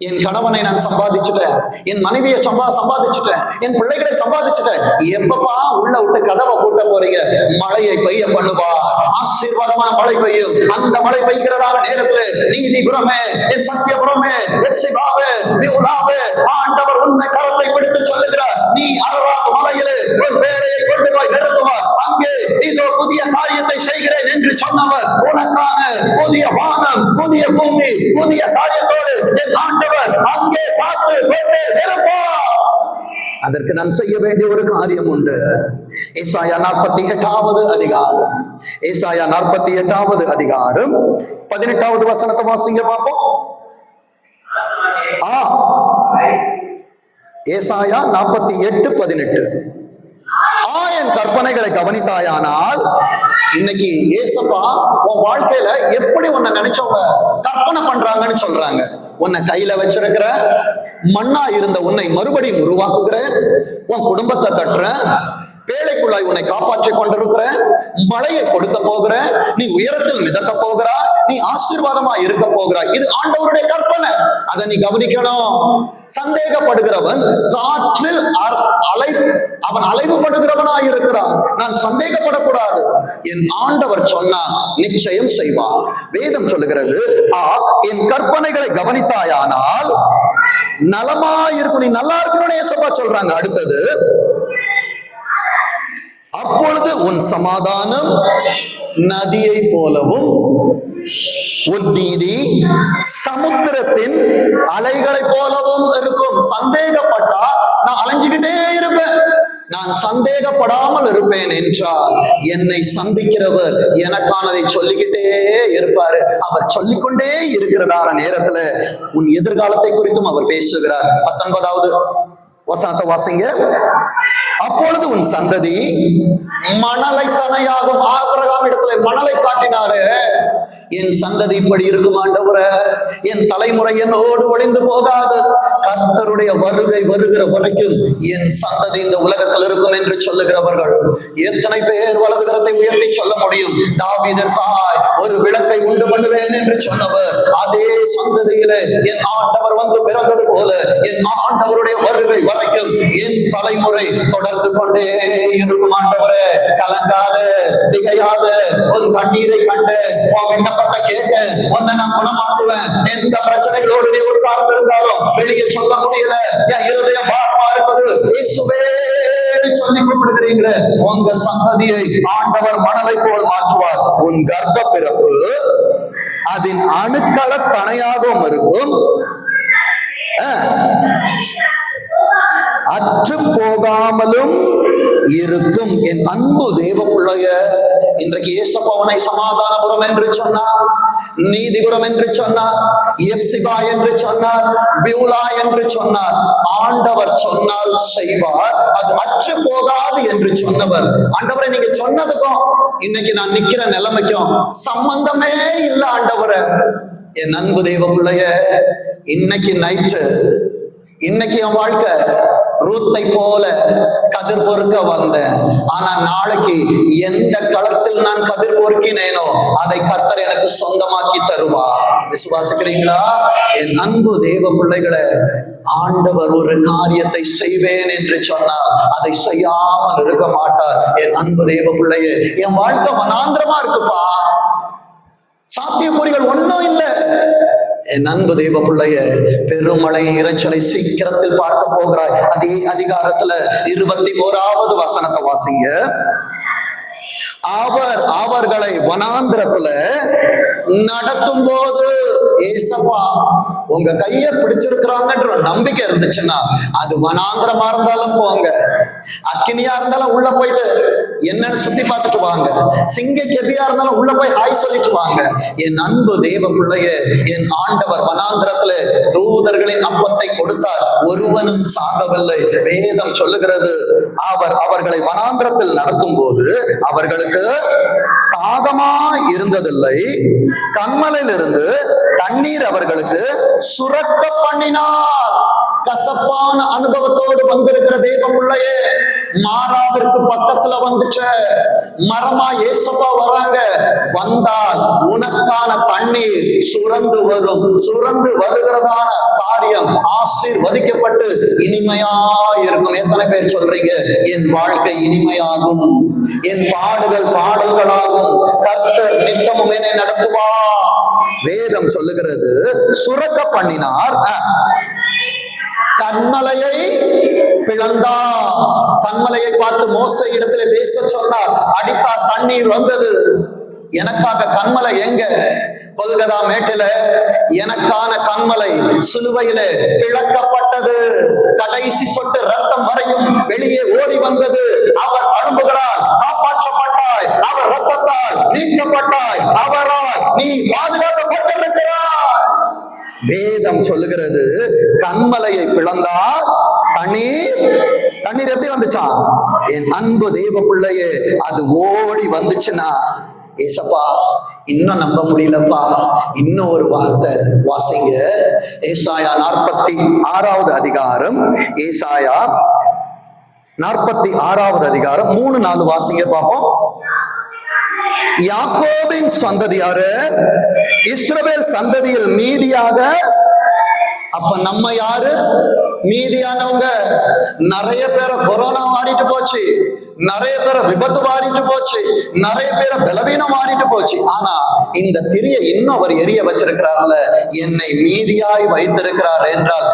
என் கணவனை நான் சம்பாதிச்சுட்டேன், என் மனைவியை சம்பாதிச்சுட்டேன், என் பிள்ளைகளை சம்பாதிச்சுட்டேன். எப்பப்பா உள்ள விட்டு கதவை பூட்ட போறீங்க? மழையை பெய்ய பண்ணுவா, ஆசீர்வாதமான மழை பெய்யும். அந்த மழை பெய்கிறதான நேரத்துல நீதிபுரமே, என் சத்தியபுரமே, எப்சிபாவே, பியூலாவே, ஆண்டவர் உன்னை கரத்தை பிடித்து சொல்லுகிறார், நீ அரராத் மலையிலே உன் பேரையை கொண்டு போய் நிறுத்துவார். அங்கே இதோ புதிய காரியத்தை செய்கிறேன் என்று சொன்னவர் உனக்கான புதிய வானம், புதிய பூமி, புதிய காரியத்தோடு என் ஆண்டவர் அங்கே பார்த்து கொண்டே இருப்பார். அதற்கு நான் செய்ய வேண்டிய ஒரு காரியம் உண்டு. ஏசாயா 48வது அதிகாரம், ஏசாயா 48வது அதிகாரம் 18வது வசனத்தை வாசிங்க பார்ப்போம். ஏசாயா 48:18. என் கற்பனைகளை கவனித்தாயானால். இன்னைக்கு ஏசப்பா உன் வாழ்க்கையில எப்படி உன்னை நினைச்சவங்க கற்பனை பண்றாங்கன்னு சொல்றாங்க. உன்னை கையில வச்சிருக்கிற, மண்ணா இருந்த உன்னை மறுபடியும் உருவாக்குகிறேன், உன் குடும்பத்தை கட்டுறேன், பேழைக்குள்ளாய் உன்னை காப்பாற்றி கொண்டிருக்கிற, மழையை கொடுக்க போகிற, நீ உயரத்தில் மிதக்க போகிறா, நீ ஆசீர்வாதமா இருக்க போகிறாய். இது ஆண்டவருடைய கற்பனை. அதை நீ கவனிக்கணும். சந்தேகப்படுகிறவன் காற்றில் அவன் அலைவுபடுகிறவனாய் இருக்கிறான். நான் சந்தேகப்படக்கூடாது. என் ஆண்டவர் சொன்னா நிச்சயம் செய்வார். வேதம் சொல்லுகிறது, என் கற்பனைகளை கவனித்தாயானால் நலமாயிருக்கும். நீ நல்லா இருக்கணும்னு ஏசப்பா சொல்றாங்க. அடுத்தது, அப்பொழுது உன் சமாதானம் நதியை போலவும் உன் நீதி சமுத்திரத்தின் அலைகளை போலவும் இருக்கும். சந்தேகப்பட்டா நான் அலைஞ்சுக்கிட்டே இருப்பேன். நான் சந்தேகப்படாமல் இருப்பேன் என்றால் என்னை சந்திக்கிறவர் எனக்கானதை சொல்லிக்கிட்டே இருப்பாரு. அவர் சொல்லிக்கொண்டே இருக்கிறதான நேரத்துல உன் எதிர்காலத்தை குறித்தும் அவர் பேசுகிறார். 19வது வசனத்தை வாசிங்க. அப்பொழுது உன் சந்ததி மணலை தனையாகும். ஆபிரகாம் இடத்துல மணலை காட்டினாரு. என் சந்ததி இப்படி இருக்கும் ஆண்டவரே, என் தலைமுறை என்னோடு ஒளிந்து போகாது. கர்த்தருடைய வருகை வருகிற வரைக்கும் என் சந்ததி இந்த உலகத்தில் இருக்கும் என்று சொல்லுகிறவர்கள் எத்தனை பேர் வலதுகரத்தை உயர்த்தி சொல்ல முடியும்? தாவீதிற்காய் ஒரு விளக்கை உண்டு பண்ணுவேன் என்று சொன்னவர், அதே சந்ததியிலே என் ஆண்டவர் வந்து பிறந்தது போல என் ஆண்டவருடைய வருகை வரைக்கும் என் தலைமுறை தொடர்ந்து கொண்டே இருக்கும். ஆண்டவரே, கலங்காத, திகையாத, ஒரு கண்ணீரை கண்டு விண்ணப்பத்தை கேட்க உன்னை நான் குணமாக்குவேன். எந்த பிரச்சனைகளோடு நீ உட்கார்ந்து இருந்தாலும் வெளியே சொல்ல முடியல, என் இருதயம் பாரமா இருக்குது, இயேசுவே சொல்லி கூப்பிடுகிறீங்களே, உங்க சந்ததியை ஆண்டவர் மணலை போல் மாற்றுவார். உன் கர்ப்ப பிறப்பு அதன் அணுக்கள தனையாகவும் இருக்கும், அற்று போகாமலும் இருக்கும். என் அன்பு தேவ பிள்ளைய, இன்றைக்கு ஏசப்பவனை சமாதானபுரம் என்று சொன்னார், நீதிபுரம் என்று சொன்னார், எப்சிபா என்று சொன்னார், பியூலா என்று சொன்னார். ஆண்டவர் சொன்னால் செய்வார். அது அற்று போகாது என்று சொன்னவர். ஆண்டவரை, நீங்க சொன்னதுக்கும் இன்னைக்கு நான் நிக்கிற நிலைமைக்கும் சம்பந்தமே இல்லை ஆண்டவரை. என் அன்பு தேவ பிள்ளைய, இன்னைக்கு நைட்டு, இன்னைக்கு என் வாழ்க்கை ரூத்தை போல கதிர் பொறுக்க வந்தேன். ஆனா நாளைக்கு எந்த களத்தில் நான் கதிர் பொறுக்கினேனோ அதை கர்த்தர் எனக்கு சொந்தமாக்கி தருவார். விசுவாசிக்கிறீங்களா? என் அன்பு தேவ பிள்ளைகளை, ஆண்டவர் ஒரு காரியத்தை செய்வேன் என்று சொன்னார், அதை செய்யாமல் இருக்க மாட்டார். என் அன்பு தேவ பிள்ளையே, என் வாழ்க்கை வனாந்திரமா இருக்குப்பா, சாத்தியக்கூறிகள் ஒன்னும் இல்லை. என் அன்பு தேவ பிள்ளைய, பெருமழை இறைச்சலை சீக்கிரத்தில் பார்க்க போகிறாய். அதே அதிகாரத்துல 21வது வசனத்தை வாசிங்க. அவர்களை வனாந்திரத்துல நடத்தும் போது, ஏசப்பா உங்க கைய பிடிச்சிருக்கிறாங்கன்ற நம்பிக்கை இருந்துச்சுன்னா அது வனாந்திரமா இருந்தாலும் போங்க, அக்கினியா இருந்தாலும் உள்ள போயிட்டு என்னன்னு சுத்தி பார்த்துட்டு வாங்க, சிங்க கெபியா இருந்தாலும் உள்ள போய் ஆய் சொல்லிட்டு வாங்க. என் அன்பு தேவ பிள்ளைய, என் ஆண்டவர் வனாந்திரத்துல தூதர்களின் அப்பத்தை கொடுத்தார், ஒருவனும் சாகவில்லை. வேதம் சொல்லுகிறது, அவர்களை வனாந்திரத்தில் நடத்தும் போது அவர்களுக்கு தாகமா இருந்ததில்லை, கண்மலையிலிருந்து தண்ணீர் அவர்களுக்கு சுரக்க பண்ணினார். கசப்பான அனுபவத்தோடு வந்திருக்கிற தேவ பிள்ளையே, மாறாவிற்கு பக்கத்துல வந்துச்ச மரமா ஏசப்பா வராங்க. வந்தால் உனக்கான தண்ணீர் சுரந்து வரும். சுரந்து வருகிறதான காரியம் ஆசீர்வதிக்கப்பட்டு இனிமையா இருக்கும். எத்தனை பேர் சொல்றீங்க, என் வாழ்க்கை இனிமையாகும், என் பாடுகள் பாடல்களாகும், கர்த்தர் நித்தமும் என்னை நடத்துவா. வேதம் சொல்லுகிறது, சுரக்க பண்ணினார், கண்மலையை பிளந்தார். கண்மலையை பார்த்து மோசே இடத்துல பேச சொன்னார், அடித்தார், தண்ணீர் வந்தது. எனக்காக கண்மலை எங்க? கொல்கதா மேட்டில எனக்கான கண்மலை சிலுவையிலே பிளக்கப்பட்டது. கடைசி சொட்டு ரத்தம் வரையும் வெளியே ஓடி வந்தது. அவர் அரும்புகளால் காப்பாற்றப்பட்டாய், அவர் ரத்தத்தால் நீக்கப்பட்டாய், அவரால் நீ பாதுகாக்கப்பட்டிருக்கிறாய். வேதம் சொல்லுகிறது, கண்மலையை பிளந்தால் தண்ணீர் எப்படி வந்துச்சா? என் அன்பு தெய்வ பிள்ளையே, அது ஓடி வந்துச்சுன்னா, ஏசப்பா இன்னும் நம்ப முடியலப்பா. இன்னும் ஒரு வார்த்தை வாசிங்க. ஏசாயா 46வது அதிகாரம், ஏசாயா 46வது அதிகாரம் 3-4 வாசிங்க பாப்போம். யாக்கோபின் சந்ததியாரு இஸ்ரவேல் சந்ததியில் மீதியாக. அப்ப நம்ம யாரு? மீதியானவங்க. நிறைய பேரை கொரோனா வாரிட்டு போச்சு, நிறைய பேரை விபத்து வாரிட்டு போச்சு, நிறைய பேரை பலவீனம் வாரிட்டு போச்சு. ஆனா இந்த திரியை இன்னும் அவர் எரிய வச்சிருக்கிறார்ல, என்னை மீதியாய் வைத்திருக்கிறார் என்றால்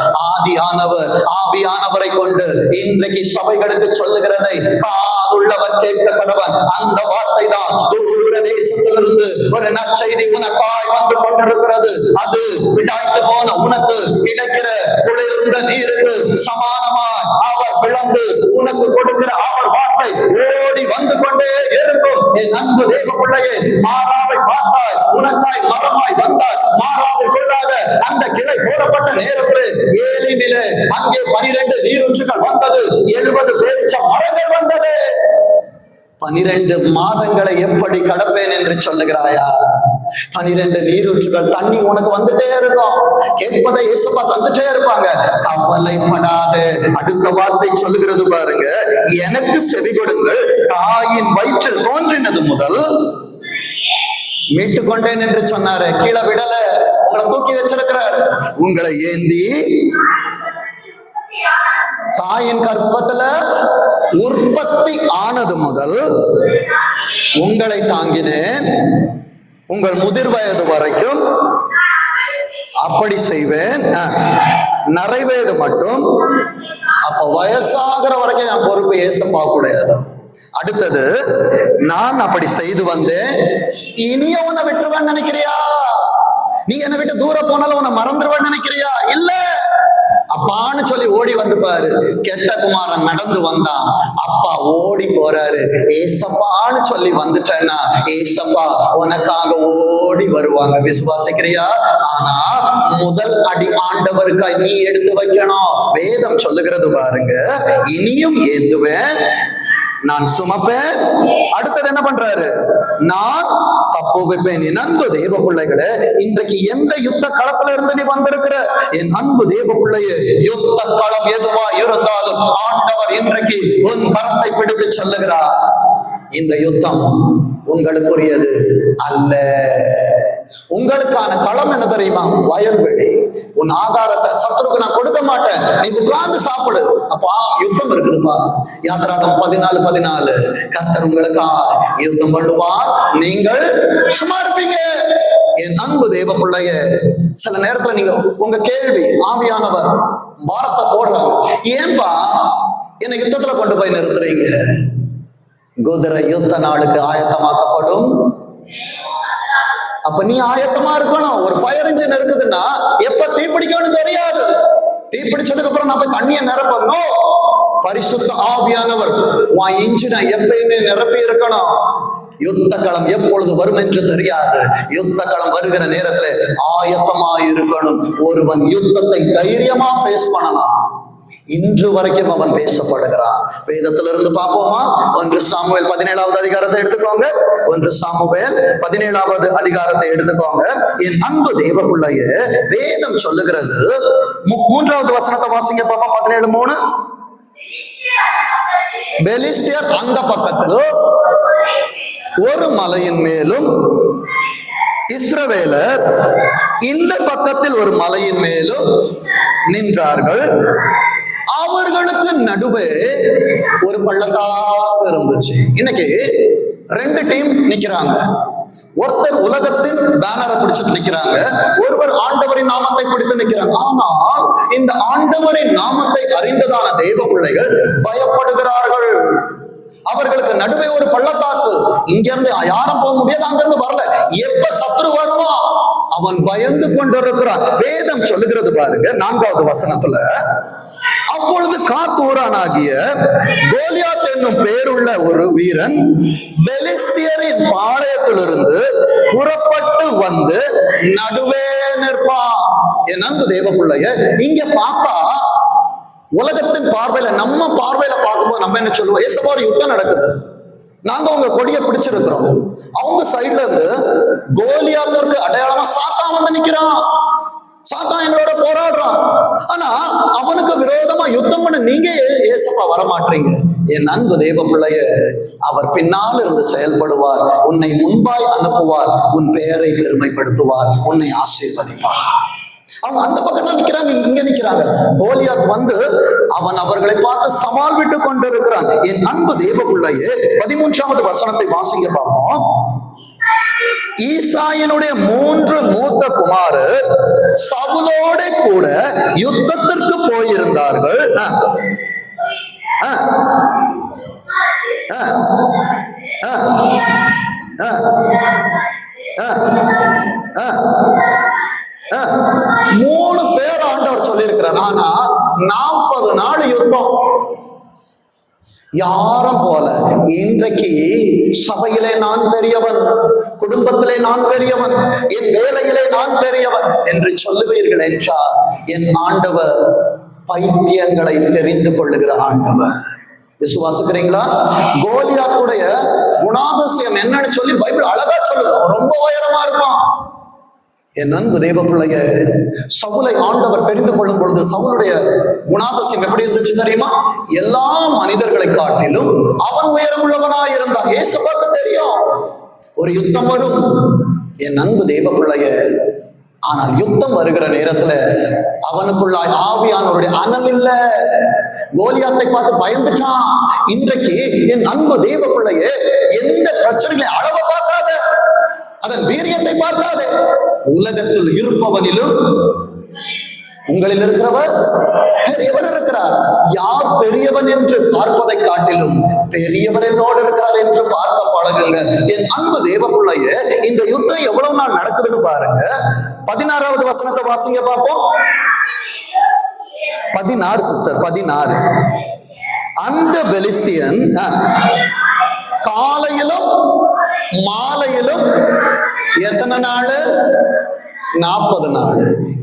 ஆவியானவரை கொண்டு இன்றைக்கு சபைகளுக்கு சொல்லுகிறதை காதுள்ளவர் கேட்க கடவன். அந்த வார்த்தை தான் தூர தேசத்திலிருந்து ஒரு நற்செய்தி உனக்காய் வந்து கொண்டிருக்கிறது. அது விடாய்த்து போன உனக்கு கிடைக்கிற குளிர்ந்த நீருக்கு சமானமாய் அவர் பிளந்து உனக்கு கொடுக்கிற அவர் வார்த்தை ஓடி வந்து கொண்டே இருக்கும். என் அன்பு தேவ பிள்ளையே, மாறாவை பார்த்தாய், உனக்காய் மரமாய் வந்தாய். மாறாவை கொள்ளாத அந்த கிளை போடப்பட்ட நேரத்தில் ஏலினிலே அங்கே 12 நீரூற்றுகள் வந்தது, 70 பேரிச்ச மரங்கள் வந்தது. 12 மாதங்களை எப்படி கடப்பேன் என்று சொல்லுகிறாயா? 12 நீரூற்றுகள் தண்ணி உனக்கு வந்துட்டே இருக்கும். கேட்பதை இயேசுப்பா தந்துட்டே இருப்பாங்க. கவலைப்படாது. அடுத்த வார்த்தை சொல்லுகிறது பாருங்க, எனக்கு செவி கொடுங்கள், தாயின் வயிற்றில் தோன்றினது முதல் மீட்டு கொண்டேன் என்று சொன்னாரு. கீழே விடல, உங்களை தூக்கி வச்சிருக்கிறாரு. உங்களை ஏந்தி தாயின் கர்ப்பத்துல உற்பத்தி ஆனது முதல் உங்களை தாங்கினேன், உங்கள் முதிர் வயது வரைக்கும் அப்படி செய்வேன், நிறைவேறு மட்டும். அப்ப வயசாகிற வரைக்கும் என் பொறுப்பு ஏசப்பா கூடாது. அடுத்தது, நான் அப்படி செய்து வந்தேன், இனிய உன்னை விட்டுருவேன்னு நினைக்கிறியா? நீ என்னை விட்டு தூரம் போனாலும் உன்னை மறந்துடுவேன்னு நினைக்கிறியா? இல்ல, அப்பான்னு சொல்லி ஓடி வந்து பாரு. கெட்ட குமாரன் நடந்து வந்தான், அப்பா ஓடி போறாரு. ஏசப்பான்னு சொல்லி வந்துட்டேன்னா ஏசப்பா உனக்காக ஓடி வருவாங்க. விசுவாசிக்கிறியா? ஆனா முதல் அடி ஆண்டவருக்காய் நீ எடுத்து வைக்கணும். வேதம் சொல்லுகிறது பாருங்க, இனியும் ஏந்துவேன், நான் சுமப்பேன். அடுத்தது என்ன பண்றாரு? நான் தப்பு வைப்பேன். என் அன்பு தேவ பிள்ளைகளே, இன்றைக்கு எந்த யுத்த களத்துல இருந்து நீ வந்திருக்கிற என் அன்பு தேவ பிள்ளையே, யுத்த களம் எதுவா இருந்தாலும் ஆண்டவர் இன்றைக்கு உன் கரத்தை பிடித்து சொல்லுகிறார், இந்த யுத்தம் உங்களுக்குரியது அல்ல. உங்களுக்கான களம் என்ன தெரியுமா? வயல்வெளி. உன் ஆகாரத்தை சத்துருக்கு நான் கொடுக்க மாட்டேன், நீ உட்கார்ந்து சாப்பிடு. அப்பா யுத்தம் இருக்குதுப்பா. யாத்திராகம் 14:14 கர்த்தர் உங்களுக்கு யுத்தம் பண்ணுவார், நீங்கள் சும்மா இருப்பீங்க. என் அன்பு தேவ பிள்ளைய, சில நேரத்துல நீங்க உங்க கேள்வி, ஆவியானவர் பாரத்தை போடுறாங்க, ஏன்பா என்னை யுத்தத்துல கொண்டு போய் நிறுத்துறீங்க? குதிரை யுத்த நாளுக்கு ஆயத்தமாக்கப்படும். அப்ப நீ ஆயத்தமா இருக்கணும். ஒரு ஃபயர் இன்ஜின் இருக்குதுன்னா எப்ப தீப்பிடிக்கணும்னு தெரியாது. தீப்பிடிச்சதுக்கு அப்புறம் நான் போய் தண்ணியை நிரப்பணும். பரிசுத்த ஆவியானவர் உன் இன்ஜினை எப்பயுமே நிரப்பி இருக்கணும். யுத்த களம் எப்பொழுது வரும் என்று தெரியாது. யுத்த களம் வருகிற நேரத்துல ஆயத்தமா இருக்கணும். ஒருவன் யுத்தத்தை தைரியமா ஃபேஸ் பண்ணலாம். இன்று வரைக்கும் அவன் பேசப்படுகிறான். வேதத்திலிருந்து பார்ப்போமா? 1 சாமுவேல் 17வது அதிகாரத்தை எடுத்துக்கோங்க. 1 சாமுவேல் 17வது அதிகாரத்தை எடுத்துக்கோங்க. என் அன்பு தேவ பிள்ளையே, வேதம் சொல்லுகிறது, 3வது வசனத்தை வாசிங்க பாப்பா. 17:3. பெலிஸ்தியர் அந்த பக்கத்தில் ஒரு மலையின் மேலும் இஸ்ரவேலர் இந்த பக்கத்தில் ஒரு மலையின் மேலும் நின்றார்கள். அவர்களுக்கு நடுவே ஒரு பள்ளத்தாக்கு இருந்துச்சு. இன்னைக்கு 2 டீம் நிக்கிறாங்க. ஒருத்தர் உலகத்தின் பேனரை பிடிச்சிட்டு நிக்கிறாங்க, ஒருவர் ஆண்டவரின் நாமத்தை பிடித்து நிக்கிறாங்க. ஆனால் இந்த ஆண்டவரின் நாமத்தை அறிந்ததான தேவ பிள்ளைகள் பயப்படுகிறார்கள். அவர்களுக்கு நடுவே ஒரு பள்ளத்தாக்கு. இங்க இருந்து யாரும் போக முடியாது, அங்கிருந்து வரல. எப்ப சத்ரு வருவான், அவன் பயந்து கொண்டிருக்கிறான். வேதம் சொல்லுகிறது பாருங்க 4வது வசனத்துல, அப்பொழுது காத்தூரானாகிய கோலியாத் என்னும் பேருள்ள ஒரு வீரன் பெலிஸ்தியரின் பாளையத்திலிருந்து புறப்பட்டு வந்து நடுவே நிற்பான். என் அன்பு தேவ பிள்ளைய, இங்க பார்த்தா உலகத்தின் பார்வையில, நம்ம பார்வையில பார்க்கும்போது நம்ம என்ன சொல்லுவோம்? ஏசப்பா ஒரு யுத்தம் நடக்குது, நாங்க உங்க கொடியை பிடிச்சிருக்கிறோம். அவங்க சைட்ல இருந்து கோலியாத்திற்கு அடையாளமா சாத்தான் வந்து நிக்கிறான். சாத்தான் எங்களோட போராடுறான். ஆனா அவனுக்கு விரோதமா யுத்தம் பண்ண நீங்க ஏசப்பா வரமாட்டீங்க. என் அன்பு தேவ பிள்ளைய, அவர் பின்னால் இருந்து செயல்படுவார், உன்னை முன்பாய் அனுப்புவார், உன் பெயரை பெருமைப்படுத்துவார், உன்னை ஆசீர்வதிப்பார். அவங்க அந்த பக்கத்துல நிக்கிறாங்க, இங்க நிக்கிறாங்க. கோலியாத் வந்து அவன் அவர்களை பார்த்து சவால் விட்டு கொண்டிருக்கிறான். என் அன்பு தேவ பிள்ளையே, 13வது வசனத்தை வாசிங்க பார்ப்போம். ஈசாயினுடைய 3 மூத்த குமாரர் சவுலோட கூட யுத்தத்திற்கு போயிருந்தார்கள். மூணு பேர் ஆண்டவர் சொல்லி இருக்கிறார். ஆனா 40 நாள் யுத்தம். யாரும் போல இன்றைக்கு சபையிலே நான் பெரியவன், குடும்பத்திலே நான் பெரியவன், என் வேலையிலே நான் பெரியவன் என்று சொல்லுவீர்கள் என்றால், என் ஆண்டவர் பைத்தியங்களை தெரிந்து கொள்ளுகிற ஆண்டவர். விசுவாசிக்கிறீங்களா? கோலியாத்துடைய குணாதிசயம் என்னன்னு சொல்லி பைபிள் அழகா சொல்லுது. ரொம்ப உயரமா இருப்பான். என் அன்பு தேவ பிள்ளைய, சவுலை ஆண்டவர் தெரிந்து கொள்ளும் பொழுது சவுலுடைய குணாதிசயம் எப்படி இருந்துச்சு தெரியுமா? எல்லா மனிதர்களை காட்டிலும் அவன் உயரமுள்ளவனாய் இருந்தான். ஏசப்பாக்கு தெரியும் ஒரு யுத்தம் வரும். என் அன்பு தேவ பிள்ளைய, ஆனால் யுத்தம் வருகிற நேரத்துல அவனுக்குள்ளாய் ஆவியானவருடைய அனல் இல்ல. கோலியாத்தை பார்த்து பயந்துட்டான். இன்றைக்கு என் அன்பு தேவ பிள்ளைய, எந்த பிரச்சனைகளை அளவை பார்க்காத, அதன் வீரியத்தை பார்க்காது. உலகத்தில் இருப்பவனிலும் உங்களில் இருக்கிறவர் பெரியவர் இருக்கிறார். யார் பெரியவன் என்று பார்ப்பதை காட்டிலும் பெரியவர் என்னோடு இருக்கிறார் என்று பார்க்க பழகுங்க. என் அன்பு தேவ பிள்ளைய, இந்த யுத்தம் எவ்வளவு நாள் நடக்குதுன்னு பாருங்க. 16வது வசனத்தை வாசிங்க பார்ப்போம். 16 சிஸ்டர், 16. அந்த பெலிஸ்தியன் காலையிலும் மாலையிலும் எத்தனை நாள்? 40 நாள்.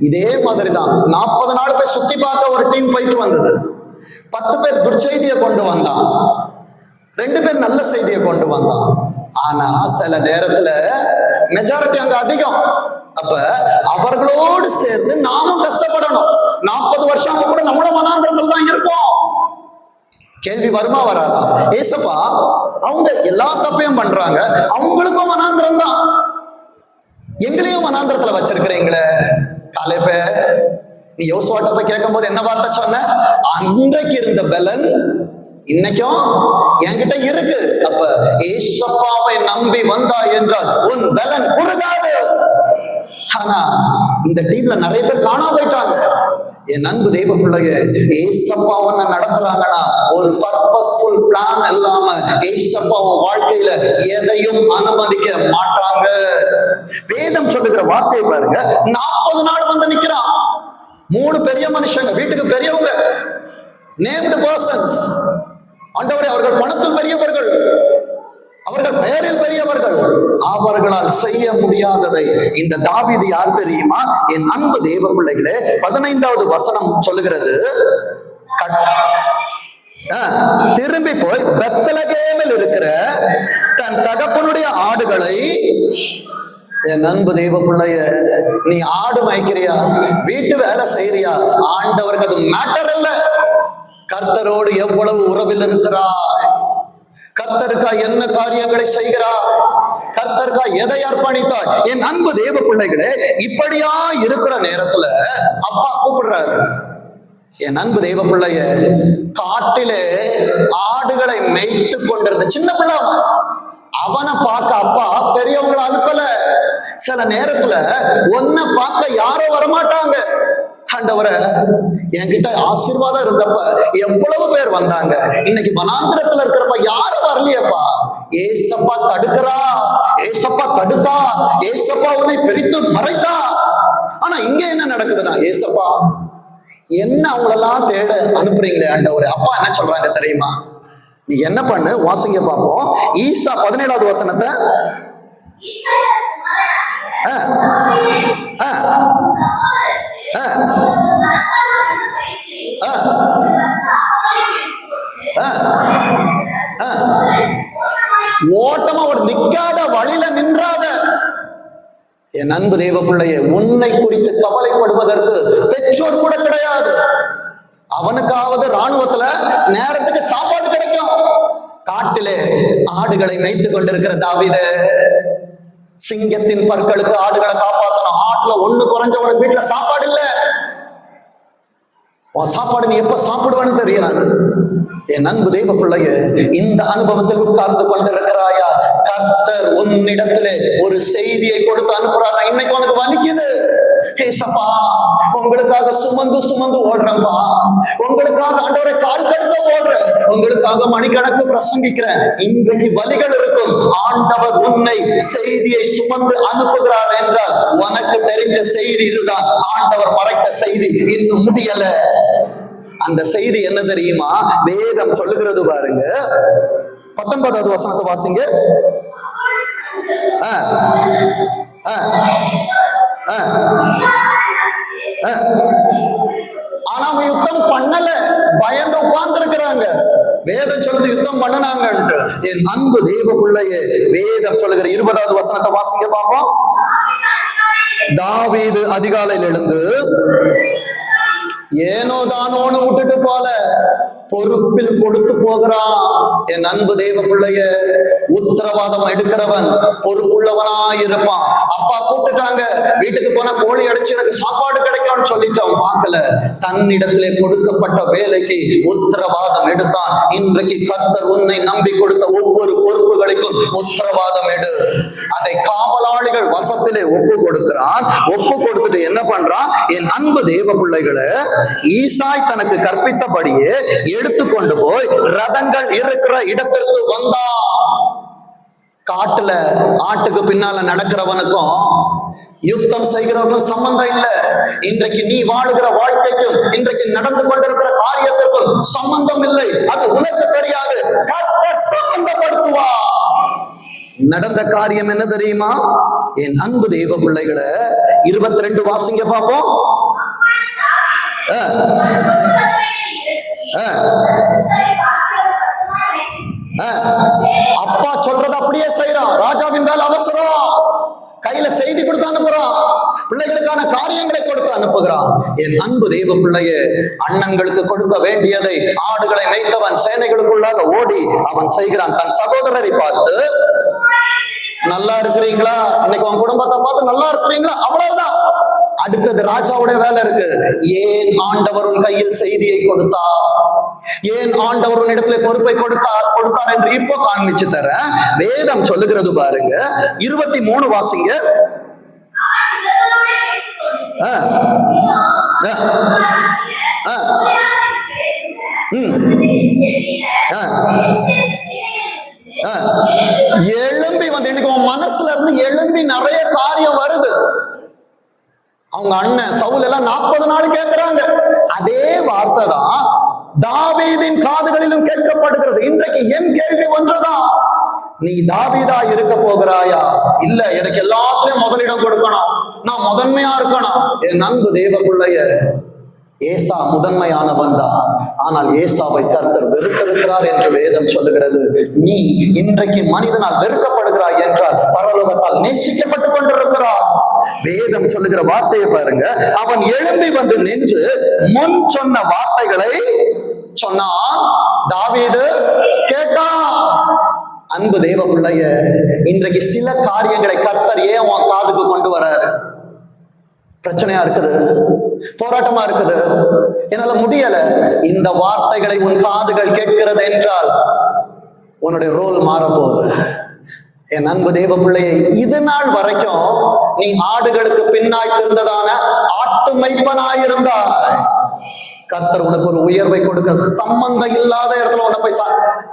இதே மாதிரிதான் 40 நாள் போய் சுத்தி பார்க்க ஒரு டீம் போயிட்டு வந்தது. 10 பேர் துர்ச்செய்தியை கொண்டு வந்தான், 2 பேர் நல்ல செய்தியை கொண்டு வந்தான். ஆனா சில நேரத்துல மெஜாரிட்டி அங்க அதிகம். அப்ப அவர்களோடு சேர்ந்து நாமும் கஷ்டப்படணும். 40 வருஷம் கூட நம்மளும் வனாந்திரத்தில் தான் இருப்போம். கேள்வி வருமா வராதா? ஏசப்பா அவங்க எல்லா தப்பையும் பண்றாங்க, அவங்களுக்கும் வனாந்திரம் தான், எங்களையும் வனாந்திரத்துல வச்சிருக்கிறீங்களே. காலைப்ப நீ யோசுவாட்ட போய் கேட்கும் போது என்ன வார்த்தை சொன்ன? அன்றைக்கு இருந்த பலன் இன்னைக்கும் என்கிட்ட இருக்கு. அப்ப ஏசப்பாவை நம்பி வந்தா என்றால் உன் பலன் குறுகாது. ஆனா இந்த டீம்ல நிறைய பேர் காணாம போயிட்டாங்க. என் அன்பு தெய்வ பிள்ளைய, ஏசப்பாவனை நடத்துறாங்கன்னா ஒரு பர்பஸ்ஃபுல் பிளான் இல்லாம ஏசப்பாவ வாழ்க்கையில எதையும் அனுமதிக்க மாட்டாங்க. வேதம் சொல்லுகிற வார்த்தையை பாருங்க. 40 நாள் வந்து நிக்கிறான். 3 பெரிய மனுஷங்க, வீட்டுக்கு பெரியவங்க, நேம்டு பர்சன்ஸ். ஆண்டவரே, அவர்கள் பணத்தில் பெரியவர்கள், அவர்கள் பெயரில் பெரியவர்கள், அவர்களால் செய்ய முடியாததை இந்த தாவீது யார் தெரியுமா? என் அன்பு தேவ பிள்ளைகளே, 15வது வசனம் சொல்லுகிறது, திரும்பி போய் பெத்லகேமில் இருக்கிற தன் தகப்பனுடைய ஆடுகளை. என் அன்பு தெய்வ பிள்ளைய, நீ ஆடு மேய்க்கிறியா, வீட்டு வேலை செய்யறியா, ஆண்டவருக்கு அது மேட்டர் இல்ல. கர்த்தரோடு எவ்வளவு உறவில் இருக்கிறாய், கர்த்தருக்கா என்ன காரியங்களை செய்கிறார், கர்த்தருக்கா எதை அர்ப்பணித்தாய். என் அன்பு தேவ பிள்ளைகளே, இப்படியா இருக்கிற நேரத்துல அப்பா கூப்பிடுறாரு. என் அன்பு தெய்வ பிள்ளைய, காட்டிலே ஆடுகளை மேய்த்து கொண்டிருந்த சின்ன பிள்ளை அவனை பார்க்க அப்பா பெரியவங்களை அனுப்பல. சில நேரத்துல ஒன்ன பார்க்க யாரும் வரமாட்டாங்க. ஆண்டவரே, என்கிட்ட ஆசீர்வாதம் இருந்தப்ப எவ்வளவு பேர் வந்தாங்க, இன்னைக்கு வனாந்திரத்துல இருக்கிறப்ப யாரும் வரலையப்பா. ஏசப்பா தடுக்கிறா, ஏசப்பா தடுத்தா, ஏசப்பா உன்னை பிரித்து மறைத்தா. ஆனா இங்க என்ன நடக்குதுன்னா, ஏசப்பா என்ன அவங்களெல்லாம் தேட அனுப்புறீங்களே ஆண்டவரே. அப்பா என்ன சொல்றாங்க தெரியுமா? நீ என்ன பண்ணு, வாசிங்க பார்ப்போம். ஈசா 17வது வசனத்தை. ஓட்டமா ஒரு நிக்காத வழியில நின்றாத. என் அன்பு தேவ பிள்ளையே, உன்னை குறித்து கவலைப்படுவதற்கு பெற்றோர் கூட கிடையாது. அவனுக்காவது ராணுவத்துல நேரத்துக்கு சாப்பாடு கிடைக்கும். காட்டிலே ஆடுகளை மேய்த்து கொண்டிருக்கிற தாவீது, சிங்கத்தின் பற்களுக்கு ஆடுகளை காப்பாத்தணும். ஆட்டுல ஒண்ணு குறைஞ்சவனுக்கு வீட்டுல சாப்பாடு இல்ல. சாப்பாடு நீ எப்ப சாப்பிடுவேன்னு தெரியாது. என் அன்பு தேவ பிள்ளைய, இந்த அனுபவத்தில் உட்கார்ந்து கொண்டிருக்கிறாயா? கர்த்தர் உன்னிடத்திலே ஒரு செய்தியை கொடுத்து அனுப்புறாரு. இன்னைக்கு உனக்கு வலிக்குது, ஏசப்பா உங்களுக்காக சுமந்து சுமந்து ஓடுறேன்பா, உங்களுக்காக ஆண்டவரை கால் கடுக்க ஓடுறேன், உங்களுக்காக மணிக்கணக்கு பிரசங்கிக்கிறேன். இன்றைக்கு வலிகள் இருக்கும். ஆண்டவர் உன்னை செய்தியை சுமந்து அனுப்புகிறார் என்றால் உனக்கு தெரிஞ்ச செய்தி இதுதான். ஆண்டவர் மறைத்த செய்தி இன்னும் முடியல. அந்த செய்தி என்ன தெரியுமா? வேதம் சொல்லுகிறது பாருங்க. 19வது வசனத்தை வாசிங்க. ஆனா அவங்க யுத்தம் பண்ணல, பயந்து உட்கார்ந்து இருக்கிறாங்க. வேதம் சொல்லுது யுத்தம் பண்ணனாங்க. என் அன்பு தேவ பிள்ளையே, வேதம் சொல்லுகிற 20வது வசனத்தை வாசிங்க பாப்போம். தாவீது அதிகாலையில் எழுந்து ஏனோ தானோன்னு விட்டுட்டு போல பொறுப்பில் கொடுத்து போகிறான். என் அன்பு தேவ பிள்ளைய, உத்தரவாதம் எடுக்கிறவன் பொறுப்புள்ளவனாயிருப்பான். அப்பா கூப்பிட்டுட்டாங்க, வீட்டுக்கு போனா கோழி அடிச்சு எனக்கு சாப்பாடு கிடைக்கும்னு சொல்லிட்டு அவன் பார்க்கல. தன்னிடத்திலே கொடுக்கப்பட்ட வேலைக்கு உத்தரவாதம் எடுத்தான். இன்றைக்கு கர்த்தர் உன்னை நம்பி கொடுத்த ஒவ்வொரு பொறுப்புகளுக்கும் உத்தரவாதம் எடு. அதை காவலாளிகள் வசத்திலே ஒப்பு கொடுக்கிறான். ஒப்பு கொடுத்துட்டு என்ன பண்றான்? என் அன்பு தேவ பிள்ளைகளை ஈசாய் தனக்கு கற்பித்தபடியே எடுத்துக்கொண்டு போய் ரதங்கள் இருக்கிற இடத்திற்கு வந்தான். காட்டுல ஆட்டுக்கு பின்னால நடக்கிறவனுக்கும் யுத்தம் செய்கிறவனுக்கும் சம்பந்தம் இல்ல. இன்றைக்கு நீ வாழுகிற வாழ்க்கைக்கும் இன்றைக்கு நடந்து கொண்டிருக்கிற காரியத்திற்கும் சம்பந்தம் இல்லை. அது உனக்கு தெரியாது, சம்பந்தப்படுத்துவா. நடந்த காரியம் என்ன தெரியுமா? என் அன்பு தெய்வ பிள்ளைகளை 22 வாசிங்க பாப்போம். அப்பா சொல்றது அப்படியே செய்யறான். ராஜாவின் மேல் அவசரம், கையில செய்தி கொடுத்து அனுப்புறான், பிள்ளைகளுக்கான காரியங்களை கொடுத்து அனுப்புகிறான். என் அன்பு தெய்வ பிள்ளையே, அண்ணன்களுக்கு கொடுக்க வேண்டியதை ஆடுகளை மேய்த்தவன் சேனைகளுக்குள்ளாக ஓடி அவன் செய்கிறான். தன் சகோதரரை பார்த்து, நல்லா இருக்கிறீங்களா, இன்னைக்கு உன் குடும்பத்தை பார்த்து நல்லா இருக்கிறீங்களா, அவ்வளவுதான். அடுத்தது ராஜாவுடைய வேலை இருக்கு. ஏன் ஆண்டவர் உன் கையில் செய்தியை கொடுத்தார், ஏன் ஆண்டவர் உன் இடத்துல பொறுப்பை கொடுத்தார் என்று இப்போ காண்பிச்சு தர வேதம் சொல்லுகிறது பாருங்க. 23 வாசிங்க. எழும்பி வந்து இன்னைக்கு உன் மனசுல இருந்து எழும்பி நிறைய காரியம் வருது. அவங்க அண்ணன் சவுல் எல்லாம் 40 நாள் கேட்கிறாங்க. அதே வார்த்தை தான் தாவீதின் காதுகளிலும் கேட்கப்படுகிறது. இன்றைக்கு என் கேள்வி ஒன்றுதான், நீ தாவீதா இருக்க போகிறாயா? இல்ல, எனக்கு எல்லாத்துலயும் முதலிடம் கொடுக்கணும், நான் முதன்மையா இருக்கணும். என் அன்பு தேவ பிள்ளைய, ஏசா முதன்மையானவன் தான். ஆனால் ஏசாவை கர்த்தர் வெறுத்திருக்கிறார் என்று வேதம் சொல்லுகிறது. நீ இன்றைக்கு மனிதனால் வெறுக்கப்படுகிறாய் என்றால் பரலோகத்தால் நேசிக்கப்பட்டுக் கொண்டிருக்கிறார். வேதம் சொல்லுகிற வார்த்தையை பாருங்க. அவன் எழும்பி வந்து நின்று முன் சொன்ன வார்த்தைகளை சொன்னான். தாவீது கேட்டான். அன்பு தேவ பிள்ளைய, இன்றைக்கு சில காரியங்களை கர்த்தர் ஏன் உன் காதுக்கு கொண்டு வராரு? பிரச்சனையா இருக்குது, போராட்டமா இருக்குது, என்னால முடியல. இந்த வார்த்தைகளை உன் காதுகள் கேட்கிறது என்றால் உன்னுடைய ரோல் மாறப்போகுது. என் அன்பு தேவ பிள்ளையை, இது நாள் வரைக்கும் நீ ஆடுகளுக்கு பின்னாய் இருந்ததான ஆட்டு மைப்பனாயிருந்தாய். கர்த்தர் உனக்கு ஒரு உயர்வை கொடுக்க சம்பந்தம் இல்லாத இடத்துல உன்னை போய்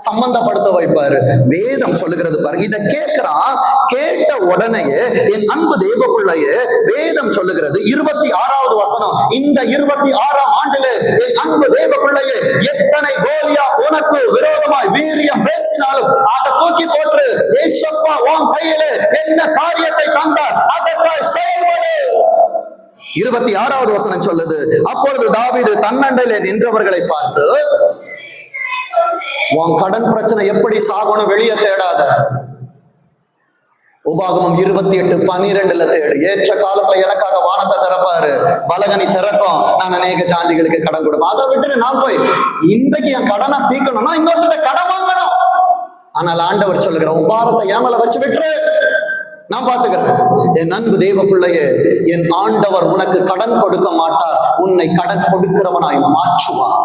சம்பந்தப்படுத்த வைப்பாரு. வேதம் சொல்லுகிறது பாரு. இதை கேட்கிறான். கேட்ட உடனேயே என் அன்பு தேவ பிள்ளையே, வேதம் சொல்லுகிறது 26வது வசனம், இந்த 26ஆம் ஆண்டிலே என் அன்பு தேவ பிள்ளையே, எத்தனை கோலியா உனக்கு விரோதமாய் வீரியம் பேசினாலும் அதை தூக்கி போட்டு ஏசப்பா உன் கையிலே என்ன காரியத்தை தந்தார் அதற்காய் செயல்படு. 26வது வசனம் சொல்லுது, அப்பொழுது தாவீது தன்னண்டையிலே நின்றவர்களை பார்த்து, உன் கடன் பிரச்சனை எப்படி சாகணும் வெளியே தேடாத, உபாகமம் 28:12 தேடு. ஏற்ற காலத்துல எனக்காக வானத்தை திறப்பாரு, பலகனி திறக்கும், நான் அநேக ஜாதிகளுக்கு கடன் கொடுப்பேன். அதை விட்டு நான் போய் இன்றைக்கு என் கடனை தீக்கணும்னா இன்னொருத்த கடன் வாங்கணும். ஆனால் ஆண்டவர் சொல்லுகிற உன் பாரத்தை ஏமல வச்சு விட்டுரு, நான் பாத்துக்கிறேன். என் அன்பு தேவ பிள்ளையே, என் ஆண்டவர் உனக்கு கடன் கொடுக்க மாட்டார், உன்னை கடன் கொடுக்கிறவனாய் மாற்றுவார்.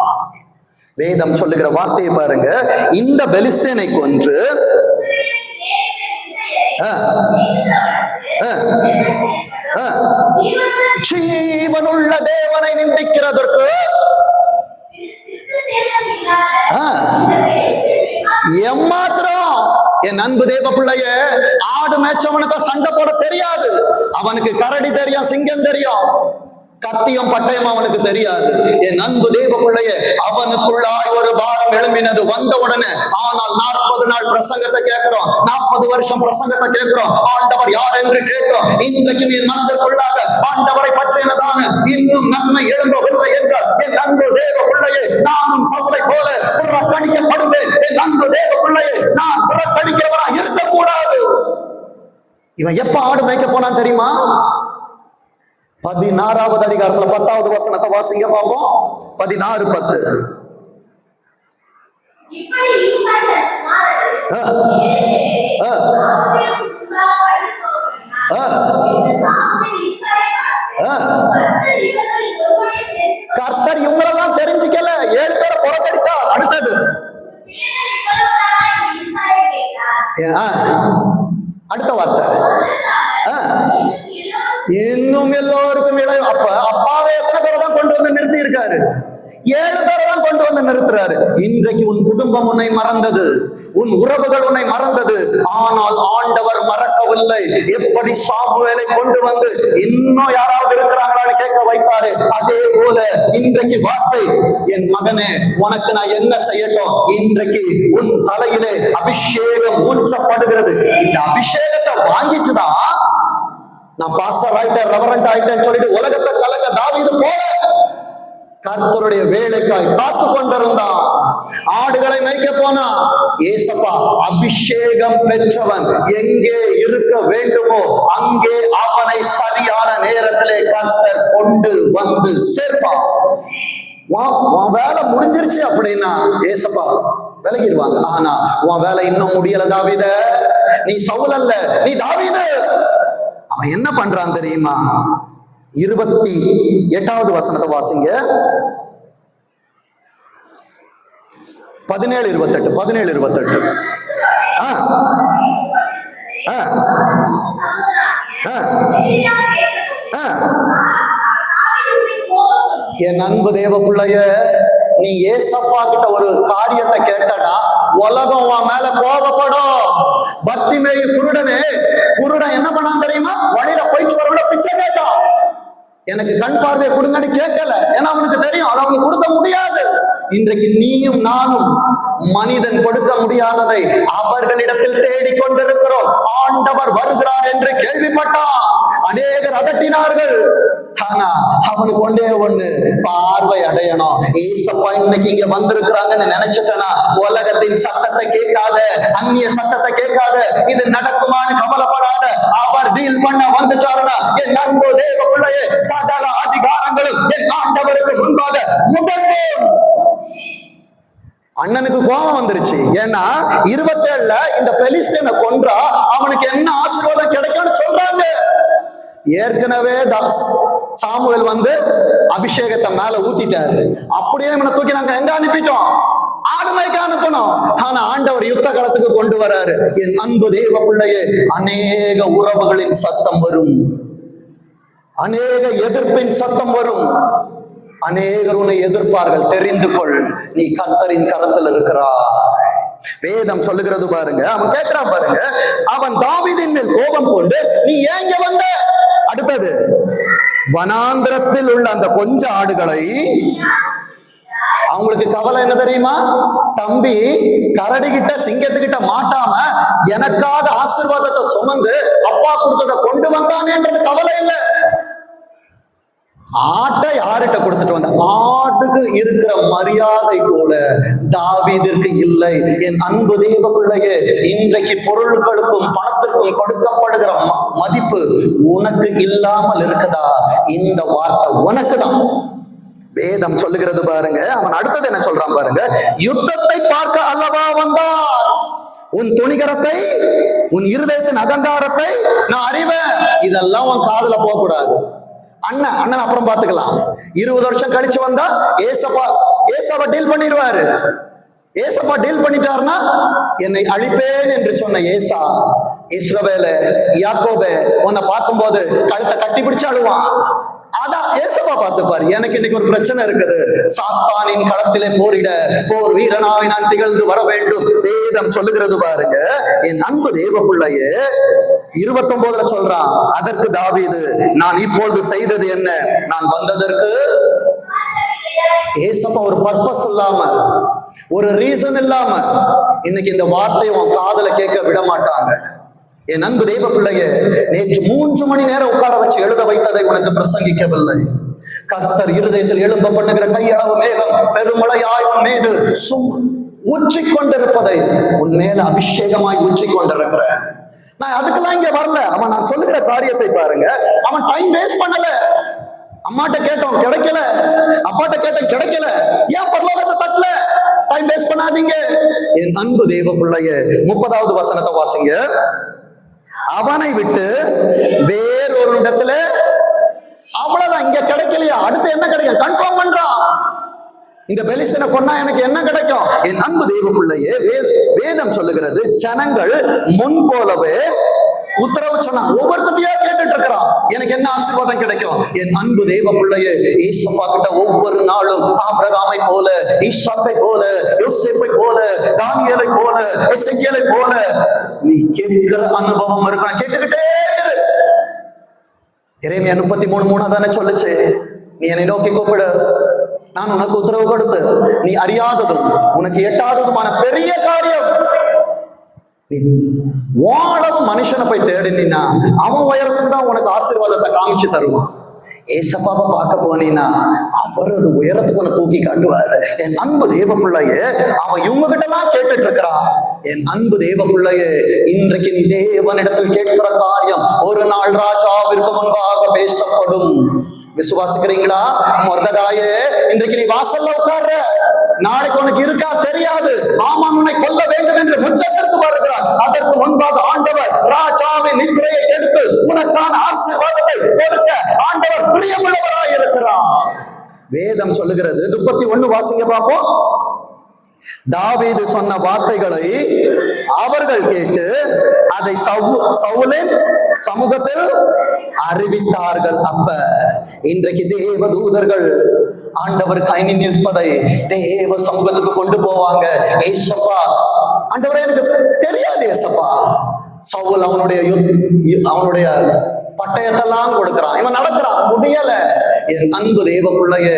வேதம் சொல்லுகிற வார்த்தையை பாருங்க, இந்த பெலிஸ்தேனை கொன்று ஜீவனுள்ள தேவனை நிந்திக்கிறதற்கு எம்மாத்திரம் என் அன்பு தேவ பிள்ளைய, ஆடு மேய்ச்சவனுக்கு சண்டை போட தெரியாது, அவனுக்கு கரடி தெரியும், சிங்கம் தெரியும், கத்தியம் பட்டயம் அவனுக்கு தெரியாது. என் அன்பு தேவ பிள்ளைய, அவனுக்குள்ளாய் ஒரு பாரம் எழும்பினது வந்த உடனே. ஆனால் 40 நாள் பிரசங்கத்தை கேட்கிறோம், 40 வருஷம் பிரசங்கத்தை கேட்கிறோம், ஆண்டவர் யார் என்று கேட்கிறோம். இன்றைக்கு என் மனதிற்குள்ளாக ஆண்டவரை பற்றினதான இன்னும் நன்மை எழும்பவில்லை என்றால் என் அன்பு தேவ பிள்ளையே, நானும் சவுலை போல புறக்கணிக்கப்படுவேன். என் அன்பு தேவ பிள்ளையே, நான் புறக்கணிக்கிறவனா இருக்கக்கூடாது. இவன் எப்ப ஆடு மேய்க்க போனான் தெரியுமா? 16வது அதிகாரத்துல 10வது வசனத்தை வாசிங்க பாப்போம். 16:10. கர்த்தர் இவங்களெல்லாம் தெரிஞ்சுக்கல, 7 பேரை புறக்கடிச்சார். அடுத்தது அடுத்த வார்த்தை, இன்னும் எல்லோருக்கும் இடம். அப்ப அப்பாவே எத்தனை பேரை தான் கொண்டு வந்து நிறுத்தி இருக்காரு? 7 பேரை தான் கொண்டு வந்து நிறுத்துறாரு. இன்றைக்கு உன் குடும்பம் உன்னை மறந்தது, உன் உறவுகள் உன்னை மறந்தது, ஆனால் ஆண்டவர் மறக்கவில்லை. எப்படி சாமுவேலை கொண்டு வந்து இன்னும் யாராவது இருக்கிறாங்களான்னு கேட்க வைத்தாரு, அதே போல இன்றைக்கு வார்த்தை, என் மகனே உனக்கு நான் என்ன செய்யட்டும்? இன்றைக்கு உன் தலையிலே அபிஷேகம் ஊற்றப்படுகிறது. இந்த அபிஷேகத்தை வாங்கிட்டுதான் நான் பாஸ்டர் ஆயிட்டேன், ரெவரண்ட் ஆயிட்டேன்னு சொல்லிட்டு உலகத்தை கலக்க தாவீது போல கர்த்தருடைய வேலைக்காய் காத்து கொண்டிருந்தான். ஆடுகளை மேய்க்க போனா, ஏசப்பா அபிஷேகம் பெற்றவன் எங்கே இருக்க வேண்டுமோ அங்கே அவனை சரியான நேரத்திலே கர்த்தர் கொண்டு வந்து சேர்ப்பான். உன் வேலை முடிஞ்சிருச்சு அப்படின்னா ஏசப்பா விலகிடுவாங்க. ஆனா உன் வேலை இன்னும் முடியல தாவீதே, நீ சவுல் அல்ல, நீ தாவீது. அவன் என்ன பண்றான் தெரியுமா? 28வது வசனத்தை வாசிங்க. 17:28. 17:28. என் அன்பு தேவ பிள்ளைய, நீ ஏசப்பா கிட்ட ஒரு காரியத்தை கேட்டடா, உலகம் உன் மேல கோபப்படும். பக்திமேயு குருடனே, குருடன் என்ன பண்ணான் தெரியுமா? வழியில போயிட்டு வரவிட பிச்சை கேட்டான். எனக்கு கண் பார்வையை கொடுங்கன்னு கேட்கல, ஏன்னா அவனுக்கு தெரியும் அதை அவனுக்கு கொடுக்க முடியாது. இன்றைக்கு நீயும் நானும் மனிதன் கொடுக்க முடியாததை அவர்களிடத்தில் தேடிக்கொண்டிருக்கிறோம். ஆண்டவர் வருகிறார் என்று கேள்விப்பட்டான், அநேகர் அதட்டினார்கள். ஆனா அவனுக்கு ஒன்றே ஒண்ணு, பார்வை அடையணும். ஏசப்பா இன்னைக்கு இங்க வந்திருக்கிறாங்கன்னு நினைச்சிட்டனா உலகத்தின் சத்தத்தை கேட்காத, அந்நிய சத்தத்தை கேட்காத, இது நடக்குமான்னு கவலைப்படாத. அவர் டீல் பண்ண வந்துட்டாருன்னா என் அன்பு தேவ பிள்ளையே, சகல அதிகாரங்களும் என் ஆண்டவருக்கு முன்பாக முடங்கும். அண்ணனுக்கு கோபம் வந்துருச்சு. ஏன்னா 27ல இந்த பெலிஸ்தீனை கொன்றா அவனுக்கு என்ன ஆசீர்வாதம் கிடைக்கும்னு சொல்றாங்க. ஏற்கனவே சாமுவேல் வந்து அபிஷேகத்தை மேல ஊத்திட்டாரு. அப்படியே இவனை தூக்கி நாங்க எங்க அனுப்பிட்டோம்? ஆடுமைக்கு அனுப்பணும். ஆனா ஆண்டவர் யுத்த காலத்துக்கு கொண்டு வராரு. என் அன்பு தேவ பிள்ளையே, அநேக உறவுகளின் சத்தம் வரும், அநேக எதிர்ப்பின் சத்தம் வரும், அநேகர் உன்னை எதிர்ப்பார்கள். தெரிந்து கொள், நீ கர்த்தரின் கரத்தில் இருக்கிறாய். வேதம் சொல்லுகிறது பாருங்க, அவன் கேட்கிறான் பாருங்க, அவன் தாவீதின் மேல் கோபம் கொண்டு நீ ஏங்க வந்த? அடுத்தது, வனாந்திரத்தில் உள்ள அந்த கொஞ்ச ஆடுகளை, அவங்களுக்கு கவலை என்ன தெரியுமா? தம்பி கரடி கிட்ட சிங்கத்துக்கிட்ட மாட்டாம எனக்காக ஆசீர்வாதத்தை சுமந்து அப்பா கொடுத்ததை கொண்டு வந்தானேன்றது கவலை இல்லை. ஆட்டை யார்கிட்ட கொடுத்துட்டு வந்த? ஆட்டுக்கு இருக்கிற மரியாதை கூட தாவீதிற்கு இல்லை. என் அன்பு தேவ பிள்ளையே, இன்றைக்கு பொருட்களுக்கும் பணத்திற்கும் கொடுக்கப்படுகிற மதிப்பு உனக்கு இல்லாமல் இருக்குதா? இந்த வார்த்தை உனக்கு தான். வேதம் சொல்லுகிறது பாருங்க, அவன் அடுத்தது என்ன சொல்றான் பாருங்க, யுத்தத்தை பார்க்க அல்லவா வந்தான், உன் துணிகரத்தை உன் இருதயத்தின் அகங்காரத்தை நான் அறிவேன். இதெல்லாம் உன் காதுல போக கூடாது. அண்ணன் அப்புறம் பாத்துக்கலாம். 20 வருஷம் கழிச்சு வந்தா ஏசப்பா டீல் பண்ணிடுவாரு. ஏசப்பா டீல் பண்ணிட்டாருன்னா, என்னை அழிப்பேன் என்று சொன்ன ஏசா இஸ்ரவேல யாக்கோபே உன்னை பார்க்கும் போது கழுத்தை கட்டி பிடிச்சு அழுவான். அதான் ஏசப்பா பார்த்துப்பாரு. எனக்கு இன்னைக்கு ஒரு பிரச்சனை இருக்குது, சாத்தானின் களத்திலே போரிட போர் வீரனாய் நான் திகழ்ந்து வர வேண்டும். வேதம் சொல்லுகிறது பாருங்க, என் அன்பு தேவ பிள்ளையே, 29 சொல்றான். அதற்கு தாவீது, நான் இப்பொழுது செய்தது என்ன? நான் வந்ததற்கு ஏசப்பா ஒரு பர்பஸ் இல்லாம, ஒரு ரீசன் இல்லாம இன்னைக்கு இந்த வார்த்தையை உன் காதுல கேட்க விட மாட்டாங்க. என் அன்பு தெய்வ பிள்ளையே, நேற்று 3 மணி நேரம் உட்கார வச்சு எழுத வைத்ததை உனக்கு பிரசங்கிக்கவில்லை. கர்த்தர் இருதயத்தில் எழும்ப பண்ணுகிற கையளவு மேகம் பெருமழையாய் உன் மீது ஊற்றிக் கொண்டிருப்பதை, உன் மேல அபிஷேகமாய் ஊற்றிக் கொண்டிருக்கிற நான் அதுக்கெல்லாம் இங்க வரல. அவன் நான் சொல்லுகிற காரியத்தை பாருங்க, அவன் டைம் வேஸ்ட் பண்ணல. அம்மாட்ட கேட்டோம் கிடைக்கல, அப்பாட்ட கேட்டோம் கிடைக்கல, ஏன் பரலோகத்தை தட்டல? டைம் வேஸ்ட் பண்ணாதீங்க. என் அன்பு தேவ பிள்ளைய 30வது வசனத்தை வாசிங்க. அவனை விட்டு வேறொரு இடத்துல, அவ்வளவுதான், இங்க கிடைக்கலையா, அடுத்து என்ன கிடைக்கும் கன்ஃபார்ம் பண்றான். இந்த பெலிஸ்தீனை கொன்னா எனக்கு என்ன கிடைக்கும்? என் அன்பு தெய்வ பிள்ளையே, வேதம் சொல்லுகிறது, ஜனங்கள் முன் போலவே உத்தரவு சொன்னான். ஒவ்வொருத்தையா கேட்டுட்டு இருக்கிறான், எனக்கு என்ன ஆசீர்வாதம் கிடைக்கும்? என் அன்பு தெய்வ பிள்ளையே, ஏசப்பா கிட்ட ஒவ்வொரு நாளும் ஆபிரகாமை போல, ஈசாக்கை போல, யோசேப்பை போல, தானியேலை போல, எசேக்கியேலை போல நீ கேட்கிற அனுபவம் இருக்கணும். கேட்டுக்கிட்டே இரு. எரேமியா 33:3 தானே சொல்லுச்சு, நீ என்னை நோக்கி கூப்பிடு, நான் உனக்கு உத்தரவு கொடுத்து நீ அறியாததும் உனக்கு எட்டாததுமான பெரிய காரியம். நீ ஓளவு மனுஷனை போய் தேடினா அவன் உயரத்துக்கு தான் உனக்கு ஆசீர்வாதத்தை காமிச்சு தருவான். ஏசப்பாவை பார்க்க போனீன்னா அவரது உயரத்துக்கு உன்னை தூக்கி காட்டுவாரு. என் அன்பு தேவ பிள்ளையே, அவன் இவங்க கிட்ட எல்லாம் கேட்டுட்டு இருக்கிறான். என் அன்பு தேவ பிள்ளையே, இன்றைக்கு நீ தேவனிடத்தில் கேட்கிற காரியம் ஒரு நாள் ராஜாவிற்கு முன்பாக பேசப்படும். விசுவாசிக்கிறீங்களா? மொர்தெகாயே, இன்றைக்கு நீ வாசல்ல உட்கார்ற, நாளைக்கு உனக்கு இருக்கா தெரியாது. ஆமான் உன்னை கொல்ல வேண்டும் என்று முச்சத்திற்கு வருகிறார். அதற்கு முன்பாக ஆண்டவர் ராஜாவின் நித்திரையை எடுத்து உனக்கான ஆசீர்வாதத்தை கொடுக்க ஆண்டவர் பிரியமுள்ளவராய் இருக்கிறார். வேதம் சொல்லுகிறது. 31 வாசிங்க பார்ப்போம். தாவீது சொன்ன வார்த்தைகளை அவர்கள் கேட்டு அதை சவுலின் சமூகத்தில் அறிவித்தார்கள். அப்ப இன்றைக்கு தேவ தூதர்கள் ஆண்டவர் கைனி நிற்பதை தேவ சமூகத்துக்கு கொண்டு போவாங்க. ஏசப்பா, ஆண்டவரே எனக்கு தெரியாது ஏசப்பா. சவுல் அவனுடைய பட்டயத்தெல்லாம் கொடுக்கிறான், இவன் நடக்கிறான், முடியல. என் அன்பு தேவ பிள்ளைய,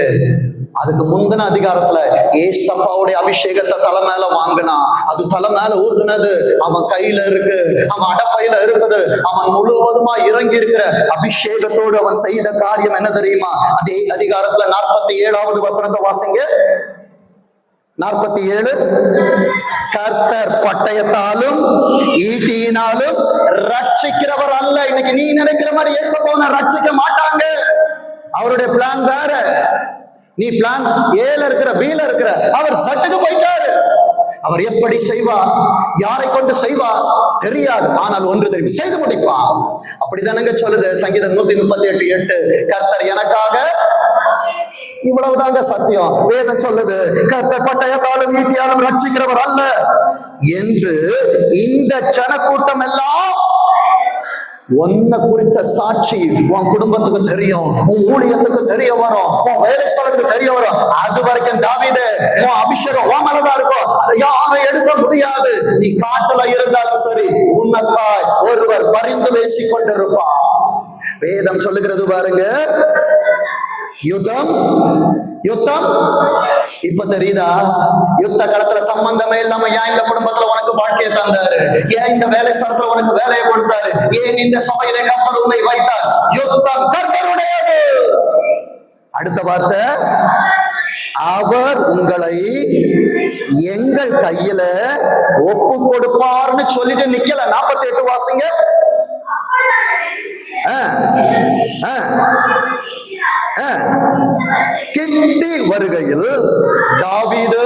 அதுக்கு முந்தின அதிகாரத்துல ஏசப்பாவுடைய அபிஷேகத்தை தலை மேல வாங்கினா, அது தலை மேல ஊத்துனது அவன் கையில இருக்கு, அவன் அடப்பையில இருக்குது. அவன் முழுவதுமா இறங்கி இருக்கிற அபிஷேகத்தோடு அவன் செய்த காரியம் என்ன தெரியுமா? அதே அதிகாரத்துல 47வது வசனத்தை வாசிங்க. 47, கர்த்தர் பட்டயத்தாலும் ஈட்டியினாலும் ரட்சிக்கிறவர் அல்ல. இன்னைக்கு நீ நினைக்கிற மாதிரி ஏசப்பாவை ரட்சிக்க மாட்டாங்க. அவருடைய பிளான் வேற. நீ பிளான் ஏல இருக்கிற, பீல இருக்கிற, அவர் சட்டுக்கு போயிட்டாரு. அவர் எப்படி செய்வார், யாரை கொண்டு செய்வார் தெரியாது, ஆனால் ஒன்று தெரியும், செய்து முடிப்பார். அப்படிதானங்க சொல்லுது சங்கீதம் 138:8. கர்த்தர் எனக்காக, இவ்வளவுதாங்க சத்தியம். வேதம் சொல்லுது, கர்த்தர் பட்டயத்தாலும் ஈட்டியாலும் ரட்சிக்கிறவர் அல்ல என்று இந்த ஜனக்கூட்டம் எல்லாம் உன்னை குறித்த சாட்சி உன் குடும்பத்துக்கு தெரியும், உன் ஊழியத்துக்கு தெரிய வரும், உன் வேலை ஸ்தலத்துக்கு தெரிய வரும். அது வரைக்கும் தாவீது உன் அபிஷேகம் உன் மேலதான் இருக்கும், அதை யாரும் எடுக்க முடியாது. நீ காட்டுல இருந்தாலும் சரி, உனக்காய் ஒருவர் பரிந்து பேசிக் கொண்டிருப்பான். வேதம் சொல்லுகிறது பாருங்க, யுத்தம் யுத்தம். இப்ப தெரியுதா யுத்த களத்துல சம்பந்தமே இல்லாம ஏன் இந்த குடும்பத்துல உனக்கு வாழ்க்கையை தந்தாரு, ஏன் இந்த வேலை ஸ்தலத்துல உனக்கு வேலையை கொடுத்தாரு, ஏன் இந்த சபையில கர்த்தர் உன்னை வைத்தார்? யுத்தம் கர்த்தருடையது. அடுத்த வார்த்தை, அவர் உங்களை எங்கள் கையில ஒப்பு கொடுப்பார்னு சொல்லிட்டு நிக்கல. 48 வாசிங்க. கிட்டி வருகையில் தாவீது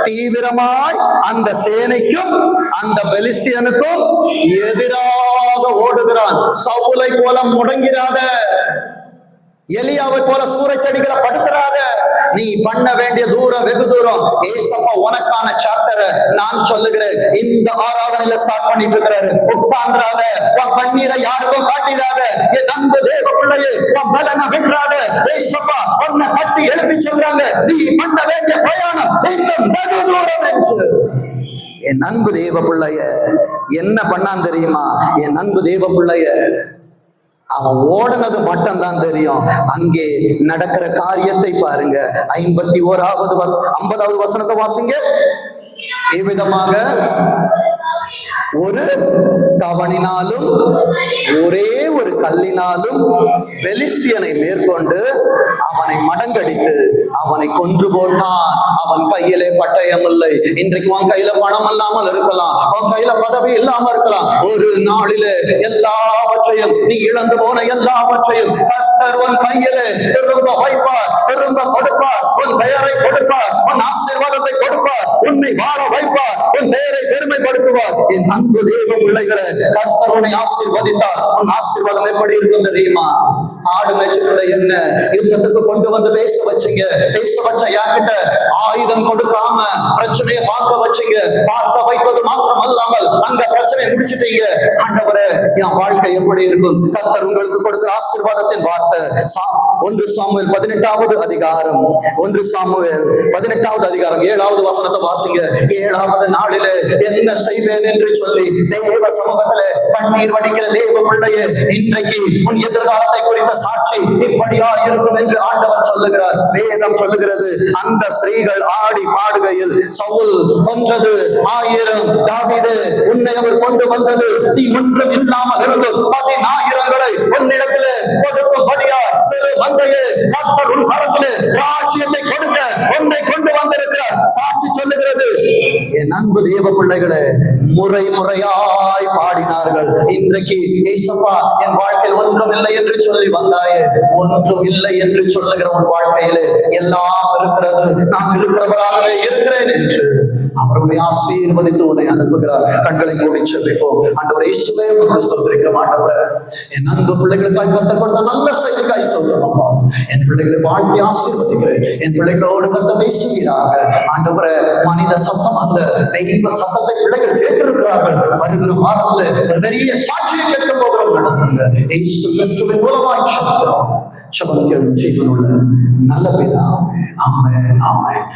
தீவிரமாய் அந்த சேனைக்கும் அந்த பெலிஸ்தியனுக்கும் எதிராக ஓடுகிறான். சவுலை போல முடங்கிறாத, எலியாவை போல சூறைச்செடிகளை படுத்துறாத. நீ பண்ண வேண்டிய தூரம் வெகு தூரம். ஏசப்பா உனக்கான சாப்டரை நான் சொல்லுகிறேன். இந்த ஆராதனையில ஸ்டார்ட் பண்ணிட்டு இருக்கிறாரு. உட்கார்ந்துறாத, உன் கண்ணீரை யாருக்கும் காட்டிடாத. என் அன்பு தேவ பிள்ளையே, உன் பலனை விட்டுறாத. ஏசப்பா உன்னை கட்டி எழுப்பி சொல்றாங்க, நீ பண்ண வேண்டிய பிரயாணம் இன்னும் வெகு தூரம் என்று. என் அன்பு தேவ பிள்ளைய என்ன பண்ணான் தெரியுமா? என் அன்பு தேவ பிள்ளைய அவன் ஓடுனது மட்டும்தான் தெரியும். அங்கே நடக்கிற காரியத்தை பாருங்க. 50வது வசனத்தை வாசிங்க. இவ்விதமாக ஒரு கவனினாலும் ஒரே ஒரு கல்லினாலும் பெலிஸ்தியனை மேற்கொண்டு அவனை மடங்கடித்து அவனை கொன்று போட்டான். அவன் கையிலே பட்டயம் இல்லை. இன்றைக்கு உன் கையில பணம் இல்லாமல் இருக்கலாம், உன் கையில பதவி இல்லாம இருக்கலாம். ஒரு நாளிலே எல்லாவற்றையும், நீ இழந்து போன எல்லாவற்றையும் கர்த்தர் உன் கையிலே திரும்ப வைப்பார், திரும்ப கொடுப்பார். உன் பெயரை கொடுப்பார், உன் ஆசீர்வாதத்தை கொடுப்பார், உன்னை வாழ வைப்பார், உன் பெயரை பெருமைப்படுத்துவார். என் அன்பு தேவ பிள்ளைகளை, கர்த்தர் உன்னை ஆசீர்வதித்தார். உன் ஆசீர்வாதம் எப்படி இருக்கும் தெரியுமா? ஆடு மேய்ச்சலுடைய என்ன யுத்தத்துக்கு கொண்டு வந்து பேச வச்சீங்க. பேச வச்ச யார்கிட்ட? ஆயுதம் கொடுக்காம பிரச்சனையை பார்க்க வச்சீங்க. பார்க்க வைப்பது மாத்திரம் அல்லாமல் அந்த பிரச்சனையை முடிச்சிட்டீங்க. ஆண்டவரே, என் வாழ்க்கை எப்படி இருக்கும்? கர்த்தர் உங்களுக்கு கொடுக்கிற ஆசீர்வாதத்தின் வார்த்தை 1 சாமுவேல் 18வது அதிகாரம் 1 சாமுவேல் 18வது அதிகாரம் 7வது வசனத்தை வாசிங்க. 7வது நாளிலே என்ன செய்வேன் என்று சொல்லி தேவ சமூகத்திலே கண்ணீர் வடிக்கிற தேவ பிள்ளையே, இன்றைக்கு உன் எதிர்காலத்தை குறித்த சாட்சி இப்படியா இருக்கும் என்று ஆண்டவர் சொல்லுகிறார். வேதம் சொல்லுகிறது, அந்த ஸ்திரீகள் ஆடி பாடுகையில் சவுல் கொன்றது 1000, தாவீது உன்னை அவர் கொண்டு வந்தது நீ ஒன்றும் இல்லாமல் இருந்து 10,000களை உன்னிடத்திலே கொடுக்கும்படியா சிறு மந்தையே கர்த்தர் உன் கரத்திலே ராஜ்யத்தை கொடுக்க உன்னை கொண்டு வந்திருக்கிறார். சாட்சி சொல்லுகிறது. என் அன்பு தேவ பிள்ளைகளே, முறை முறையாய் பாடினார்கள். இன்றைக்கு ஏசப்பா என் வாழ்க்கையில் ஒன்றும் இல்லை என்று சொல்லி வந்தாயே, ஒன்றும் இல்லை என்று சொல்லுகிற உன் வாழ்க்கையிலே எல்லாம் இருக்கிறது, நான் இருக்கிறவராகவே இருக்கிறேன் என்று அவருடைய ஆசீர்வதித்து உன்னை அனுப்புகிறார். கண்களை மூடி செபிப்போம். ஆண்டவரே இயேசுவே, ஸ்தோத்திரிக்கிறோம். ஆண்டவரே, என் அன்பு பிள்ளைகளுக்காய் கர்த்தர் கொடுத்த நல்ல செய்திக்காய் ஸ்தோத்திரம் அப்பா. என் பிள்ளைகளை வாழ்த்தி ஆசீர்வதிக்கிறேன். என் பிள்ளைகளோடு கர்த்தர் பேசுகிறாங்க. ஆண்டவரே, மனித சத்தம் அல்ல, தெய்வ சத்தத்தை பிள்ளைகள் கேட்டிருக்கிறார்கள். வருகிற வாரத்துல பெரிய சாட்சியை கேட்க போகிறோம். நடத்துங்க. இயேசு கிறிஸ்துவின் மூலமாய் செபிக்கிறோம். செபம் கேளும் ஜீவனுள்ள நல்ல பிதாவே. ஆமென், ஆமென்.